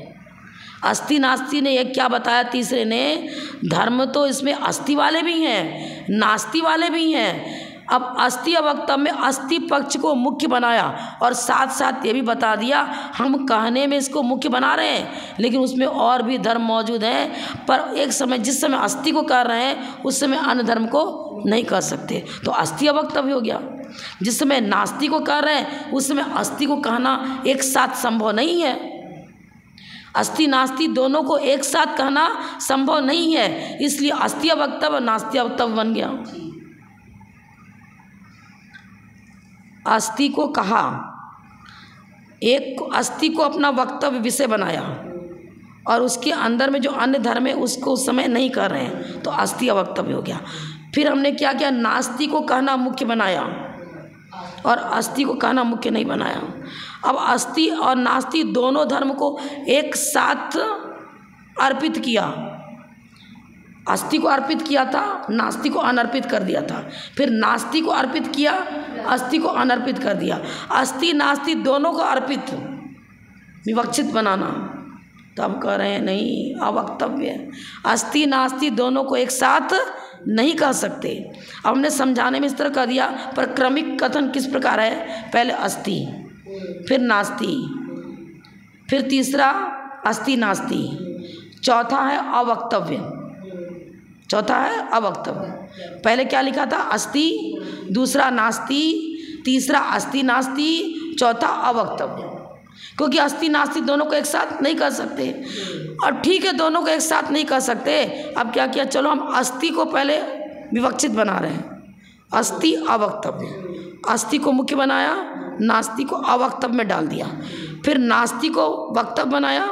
अस्थि नास्ति ने एक क्या बताया, तीसरे ने धर्म तो इसमें अस्थि वाले भी हैं, नास्ति वाले भी हैं। अब अस्थि अवक्तव्य में अस्थि पक्ष को मुख्य बनाया और साथ साथ ये भी बता दिया हम कहने में इसको मुख्य बना रहे हैं, लेकिन उसमें और भी धर्म मौजूद हैं, पर एक समय जिस समय अस्थि को कर रहे हैं उस समय अन्य धर्म को नहीं कर सकते, तो अस्थि अवक्तव्य हो गया। जिस समय नास्ति को कर रहे हैं उस समय अस्थि को कहना एक साथ संभव नहीं है, अस्थि नास्ति दोनों को एक साथ कहना संभव नहीं है, इसलिए अस्थि अवक्तव्य नास्ति अवक्तव्य बन गया। अस्थि को कहा, एक अस्थि को अपना वक्तव्य विषय बनाया और उसके अंदर में जो अन्य धर्म है उसको उस समय नहीं कर रहे हैं, तो अस्थि अवक्तव्य हो गया। फिर हमने क्या किया, नास्ति को कहना मुख्य बनाया और अस्थि को कहना मुख्य नहीं बनाया। अब अस्थि और नास्ति दोनों धर्म को एक साथ अर्पित किया, अस्थि को अर्पित किया था, नास्ति को अनर्पित कर दिया था, फिर नास्ति को अर्पित किया, अस्थि को अनर्पित कर दिया। अस्थि नास्ति दोनों को अर्पित विवक्षित बनाना, तब कह रहे हैं नहीं अवक्तव्य, अस्थि नास्ति दोनों को एक साथ नहीं कह सकते। अब हमने समझाने में इस तरह कह दिया, पर क्रमिक कथन किस प्रकार है, पहले अस्थि फिर नास्ति, फिर तीसरा अस्थि नास्ति, चौथा है अवक्तव्य, चौथा है अवक्तव्य। पहले क्या लिखा था, अस्थि, दूसरा नास्ति, तीसरा अस्थि नास्ति, चौथा अवक्तव्य, क्योंकि अस्थि नास्ति दोनों को एक साथ नहीं कर सकते। और ठीक है दोनों को एक साथ नहीं कर सकते, अब क्या किया, चलो हम अस्थि को पहले विवक्षित बना रहे हैं, अस्थि अवक्तव्य, अस्थि को मुख्य बनाया, नास्ति को अवक्तव्य में डाल दिया, फिर नास्ति को वक्तव्य बनाया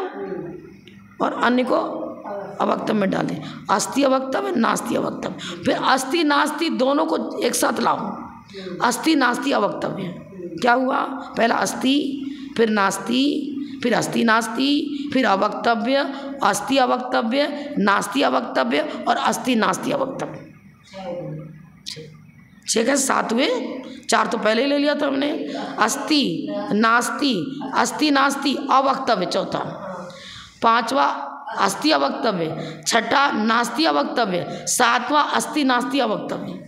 और अन्य को अवक्तव्य में डाले, अस्थि अवक्तव्य नास्ति अवक्तव्य, फिर अस्थि नास्ति दोनों को एक साथ लाओ, अस्थि नास्ति अवक्तव्य। क्या हुआ, पहला अस्थि फिर नास्ति फिर अस्थि नास्ति फिर अवक्तव्य, अस्थि अवक्तव्य, नास्ति अवक्तव्य और अस्थि नास्ति अवक्तव्य। 6 के 7 हुए, 4 तो पहले ही ले लिया था हमने, अस्थि नास्ति, अस्थि नास्ति अवक्तव्य चौथा, 5वां अस्थि अवक्तव्य, 6ठा नास्ति अवक्तव्य, 7वां अस्थि नास्ति अवक्तव्य।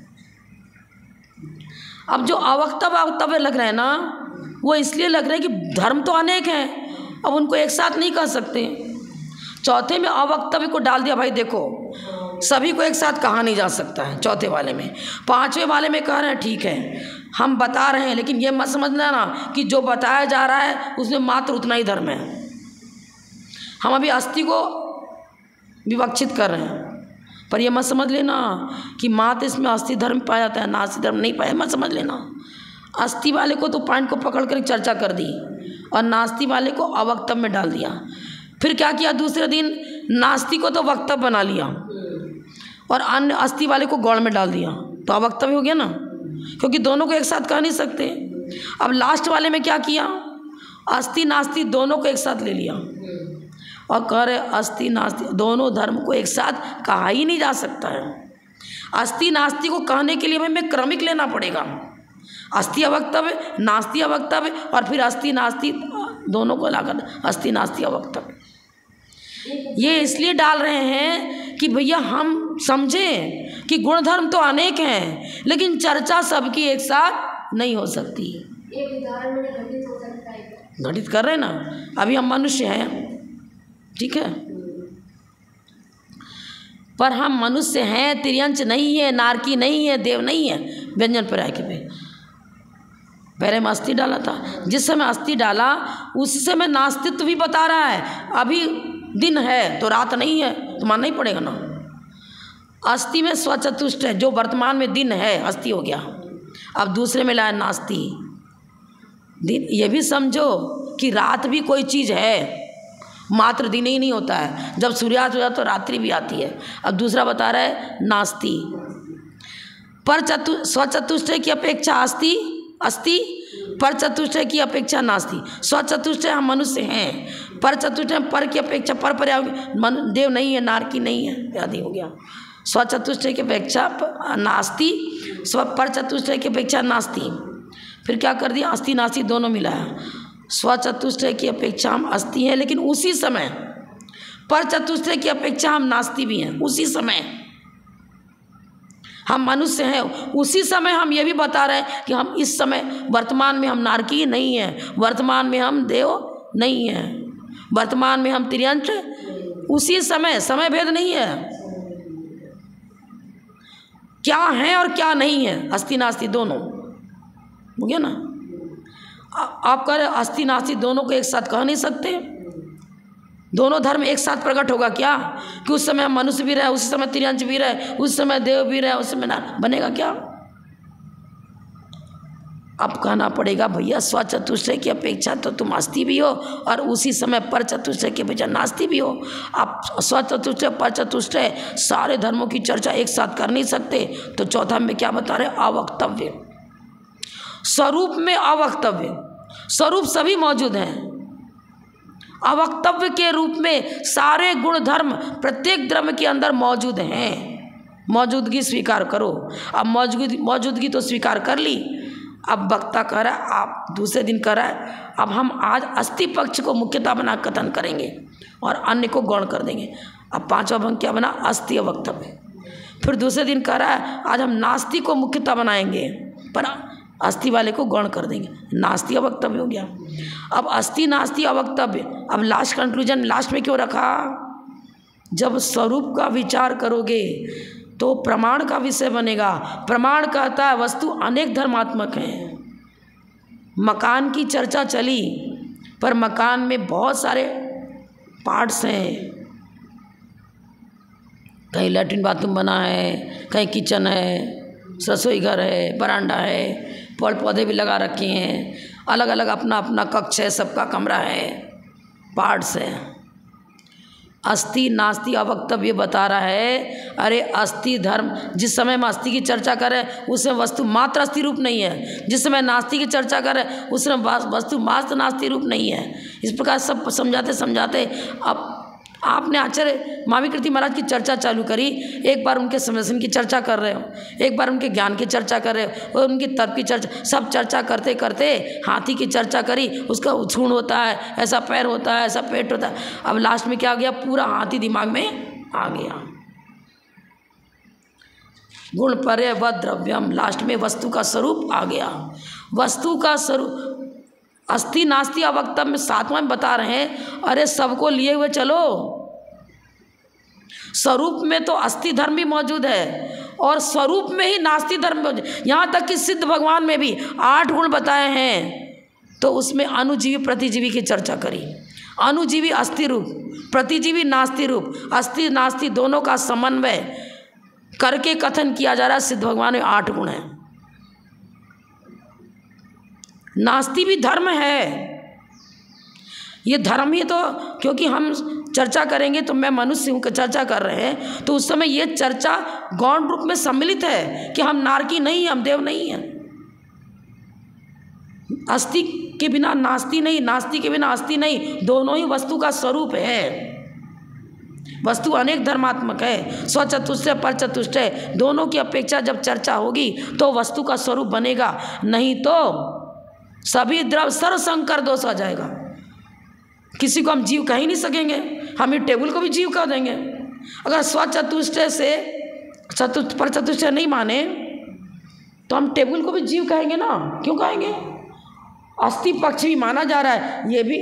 अब जो अवक्तव्य अवक्तव्य लग रहे हैं ना, वो इसलिए लग रहे हैं कि धर्म तो अनेक हैं, अब उनको एक साथ नहीं कह सकते। चौथे में अवक्तव्य को डाल दिया, भाई देखो सभी को एक साथ कहा नहीं जा सकता है चौथे वाले में। पांचवें वाले में कह रहे हैं ठीक है हम बता रहे हैं, लेकिन ये मत समझ लेना कि जो बताया जा रहा है उसमें मात्र उतना ही धर्म है। हम अभी अस्थि को विवक्षित कर रहे हैं, पर यह मत समझ लेना कि मात्र इसमें अस्थि धर्म पाया जाता है, नास्ति धर्म नहीं पाया, मत समझ लेना। अस्थि वाले को तो पॉइंट को पकड़ कर चर्चा कर दी और नास्ति वाले को अवक्तव्य में डाल दिया। फिर क्या किया, दूसरे दिन नास्ति को तो वक्तव्य बना लिया और अन्य अस्थि वाले को गौड़ में डाल दिया, तो अवक्तव्य हो गया ना, क्योंकि दोनों को एक साथ कह नहीं सकते। अब लास्ट वाले में क्या किया, अस्थि नास्ति दोनों को एक साथ ले लिया और कह रहे अस्थि नास्ति दोनों धर्म को एक साथ कहा ही नहीं जा सकता है। अस्थि नास्ति को कहने के लिए हमें क्रमिक लेना पड़ेगा, अस्थि अवक्तव्य, नास्ति अवक्तव्य और फिर अस्थि नास्ति दोनों को लाकर अस्थि नास्ति अवक्तव्य। ये इसलिए डाल रहे हैं कि भैया हम समझें कि गुण धर्म तो अनेक हैं, लेकिन चर्चा सबकी एक साथ नहीं हो सकती। एक उदाहरण में घटित हो सकता है, घटित कर रहे हैं ना, अभी हम मनुष्य हैं, ठीक है, पर हम मनुष्य हैं, तिर्यंच नहीं है, नारकी नहीं है, देव नहीं है। व्यंजन पर्याय के पे पहले में अस्थि डाला था, जिस समय अस्थि डाला उसी समय नास्तित्व भी बता रहा है। अभी दिन है तो रात नहीं है, तो मानना ही पड़ेगा ना। अस्थि में स्वचतुष्ट है, जो वर्तमान में दिन है अस्थि हो गया। अब दूसरे में लाया नास्ति दिन। ये भी समझो कि रात भी कोई चीज़ है, मात्र दिन ही नहीं होता है, जब सूर्यास्त हो जाता तो रात्रि भी आती है। अब दूसरा बता रहा है नास्ति, पर स्वचतुष्टय की अपेक्षा अस्थि, पर चतुष्टय की अपेक्षा नास्ति। स्वचतुष्टय हम मनुष्य हैं, पर चतुष्टय पर की अपेक्षा पर देव नहीं है, नारकी नहीं है, आदि हो गया। स्वचतुष्टय की अपेक्षा नास्ति, पर चतुष्टय की अपेक्षा नास्ति। फिर क्या कर दिया, अस्थि नास्ति दोनों मिलाया। स्वचतुष्टय की अपेक्षा हम अस्थि हैं, लेकिन उसी समय पर चतुष्टय की अपेक्षा हम नास्ति भी हैं। उसी समय हम मनुष्य हैं, उसी समय हम ये भी बता रहे हैं कि हम इस समय वर्तमान में हम नारकी नहीं हैं, वर्तमान में हम देव नहीं हैं, वर्तमान में हम तिर्यंच, उसी समय भेद नहीं है, क्या है और क्या नहीं है, अस्थि नास्ति दोनों हो गया ना। आप कह रहे अस्थि नास्ति दोनों को एक साथ कह नहीं सकते, दोनों धर्म एक साथ प्रकट होगा क्या, कि उस समय हम मनुष्य भी रहे, उस समय तिर्यंच भी रहे, उस समय देव भी रहे, उस समय ना बनेगा क्या। अब कहना पड़ेगा भैया स्वचतुष्टय की अपेक्षा तो तुम अस्थि भी हो और उसी समय पर चतुष्टय की अपेक्षा नास्ति भी हो। आप स्वचतुष्टय पर चतुष्टय सारे धर्मों की चर्चा एक साथ कर नहीं सकते, तो चौथा में क्या बता रहे, अवक्तव्य। स्वरूप में अवक्तव्य, स्वरूप सभी मौजूद हैं, अवक्तव्य के रूप में सारे गुण धर्म प्रत्येक धर्म के अंदर मौजूद हैं। मौजूदगी स्वीकार करो। अब मौजूदगी तो स्वीकार कर ली, अब वक्ता कह रहा है, आप दूसरे दिन कह रहा है, अब हम आज अस्थि पक्ष को मुख्यता बना कथन करेंगे और अन्य को गौण कर देंगे। अब पांचवा भंग क्या बना, अस्थि अवक्तव्य। फिर दूसरे दिन कह रहा है आज हम नास्ति को मुख्यता बनाएंगे पर अस्थि वाले को गौण कर देंगे, नास्ति अवक्तव्य हो गया। अब अस्थि नास्ति अवक्तव्य, अब लास्ट कंक्लूजन लास्ट में क्यों रखा, जब स्वरूप का विचार करोगे तो प्रमाण का विषय बनेगा। प्रमाण कहता है वस्तु अनेक धर्मात्मक हैं। मकान की चर्चा चली, पर मकान में बहुत सारे पार्ट्स हैं, कहीं लैट्रिन बाथरूम बना है, कहीं किचन है, रसोई घर है, बरांडा है, पेड़ पौधे भी लगा रखे हैं, अलग अलग अपना अपना कक्ष है, सबका कमरा है, पार्ट्स है। अस्थि नास्ति अवक्तव्य बता रहा है, अरे अस्थि धर्म, जिस समय हम अस्थि की चर्चा करें उस समय वस्तु मात्र अस्थि रूप नहीं है, जिस समय नास्ति की चर्चा करें उस समय वस्तु मात्र नास्ति रूप नहीं है। इस प्रकार सब समझाते समझाते अब आपने आचार्य महावीकृति महाराज की चर्चा चालू करी, एक बार उनके समदर्शन की चर्चा कर रहे हो, एक बार उनके ज्ञान की चर्चा कर रहे हो, और उनकी तर्क की चर्चा, सब चर्चा करते करते हाथी की चर्चा करी, उसका सूंड होता है, ऐसा पैर होता है, ऐसा पेट होता है। अब लास्ट में क्या हो गया, पूरा हाथी दिमाग में आ गया। गुण परे व द्रव्यम, लास्ट में वस्तु का स्वरूप आ गया। वस्तु का स्वरूप अस्थि नास्ति अवक्तव्य में 7वां में बता रहे हैं, अरे सबको लिए हुए चलो। स्वरूप में तो अस्थि धर्म भी मौजूद है और स्वरूप में ही नास्ति धर्म मौजूद। यहाँ तक कि सिद्ध भगवान में भी 8 गुण बताए हैं, तो उसमें अनुजीवी प्रतिजीवी की चर्चा करी। अनुजीवी अस्थि रूप, प्रतिजीवी नास्ति रूप, अस्थि नास्ति दोनों का समन्वय करके कथन किया जा रहा है। सिद्ध भगवान में 8 गुण हैं। नास्ति भी धर्म है, ये धर्म ही तो, क्योंकि हम चर्चा करेंगे तो मैं मनुष्य हूँ चर्चा कर रहे हैं, तो उस समय ये चर्चा गौण रूप में सम्मिलित है कि हम नारकी नहीं, हम देव नहीं हैं। अस्थि के बिना नास्ति नहीं, नास्ति के बिना अस्थि नहीं, दोनों ही वस्तु का स्वरूप है। वस्तु अनेक धर्मात्मक है, स्वचतुष्टय पर चतुष्टय, दोनों की अपेक्षा जब चर्चा होगी तो वस्तु का स्वरूप बनेगा, नहीं तो सभी द्रव सर्वसंकर दोष आ जाएगा। किसी को हम जीव कह ही नहीं सकेंगे, हम ये टेबल को भी जीव कह देंगे। अगर स्वचतुष्टय से पर चतुष्टय नहीं माने तो हम टेबल को भी जीव कहेंगे ना, क्यों कहेंगे? अस्थि पक्ष भी माना जा रहा है, ये भी,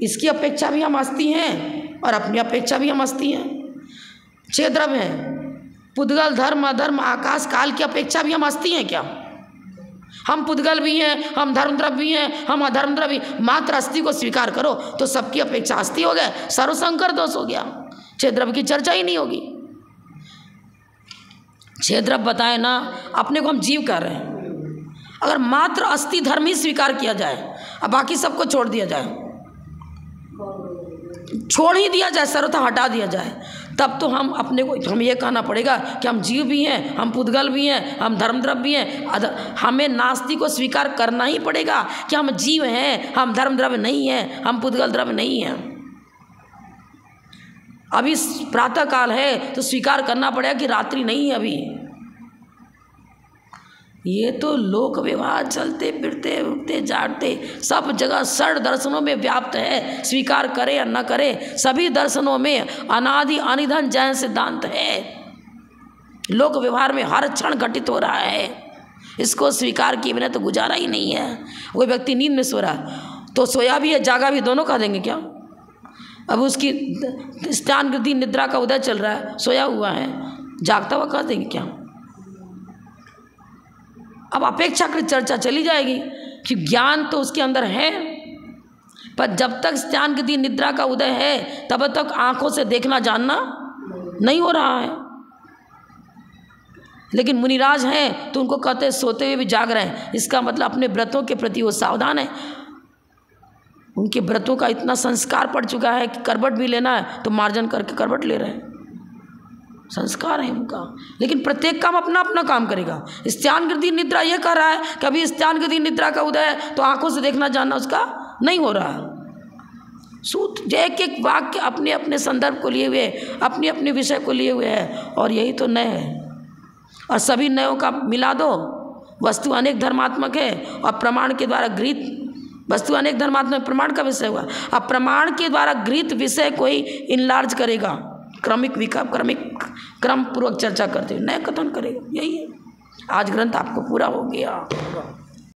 इसकी अपेक्षा भी हम अस्थि हैं और अपनी अपेक्षा भी हम अस्थि हैं। 6 द्रव्य हैं, पुद्गल धर्म अधर्म आकाश काल की अपेक्षा भी हम अस्थि हैं क्या? हम पुद्गल भी हैं, हम धर्म द्रव्य भी हैं, हम अधर्म द्रव्य, मात्र अस्थि को स्वीकार करो तो सबकी अपेक्षा अस्थि हो गए, सर्वसंकर दोष हो गया, 6 द्रव्य की चर्चा ही नहीं होगी। 6 द्रव्य बताए ना, अपने को हम जीव कह रहे हैं। अगर मात्र अस्थि धर्म ही स्वीकार किया जाए और बाकी सबको छोड़ दिया जाए, छोड़ ही दिया जाए, सर्वथा हटा दिया जाए, तब तो हम अपने को, हम ये कहना पड़ेगा कि हम जीव भी हैं, हम पुद्गल भी हैं, हम धर्मद्रव्य भी हैं। हमें नास्ति को स्वीकार करना ही पड़ेगा कि हम जीव हैं, हम धर्मद्रव्य नहीं हैं, हम पुद्गल द्रव्य नहीं हैं। अभी प्रातः काल है तो स्वीकार करना पड़ेगा कि रात्रि नहीं है अभी। ये तो लोक व्यवहार चलते फिरते उठते जागते सब जगह षड दर्शनों में व्याप्त है, स्वीकार करे या न करे, सभी दर्शनों में अनादि अनिधन जैन सिद्धांत है। लोक व्यवहार में हर क्षण घटित हो रहा है, इसको स्वीकार किए बिना तो गुजारा ही नहीं है। कोई व्यक्ति नींद में सो रहा है तो सोया भी है जागा भी, दोनों कह देंगे क्या? अब उसकी स्नान निद्रा का उदय चल रहा है, सोया हुआ है, जागता हुआ कह देंगे क्या? अब अपेक्षाकृत चर्चा चली जाएगी कि ज्ञान तो उसके अंदर है, पर जब तक स्नान की निद्रा का उदय है तब तक आंखों से देखना जानना नहीं हो रहा है। लेकिन मुनिराज हैं तो उनको कहते हैं सोते हुए भी जाग रहे हैं, इसका मतलब अपने व्रतों के प्रति वो सावधान है। उनके व्रतों का इतना संस्कार पड़ चुका है कि करवट भी लेना है तो मार्जन करके करवट ले रहे हैं, संस्कार है उनका। लेकिन प्रत्येक काम अपना अपना काम करेगा। स्त्यानकृति निद्रा ये कह रहा है कि अभी स्त्यानकृति निद्रा का उदय है तो आंखों से देखना जानना उसका नहीं हो रहा है। सूत्र एक एक वाक्य अपने अपने संदर्भ को लिए हुए, अपने अपने विषय को लिए हुए है, और यही तो नए है। और सभी नयों का मिला दो, वस्तु अनेक धर्मात्मक है और प्रमाण के द्वारा गृहीत, वस्तु अनेक धर्मात्मक प्रमाण का विषय हुआ, अब प्रमाण के द्वारा गृहीत विषय को ही इनलार्ज करेगा, क्रमिक क्रम पूर्वक चर्चा करते हुए नया कथन करेगा। यही है, आज ग्रंथ आपको पूरा हो गया।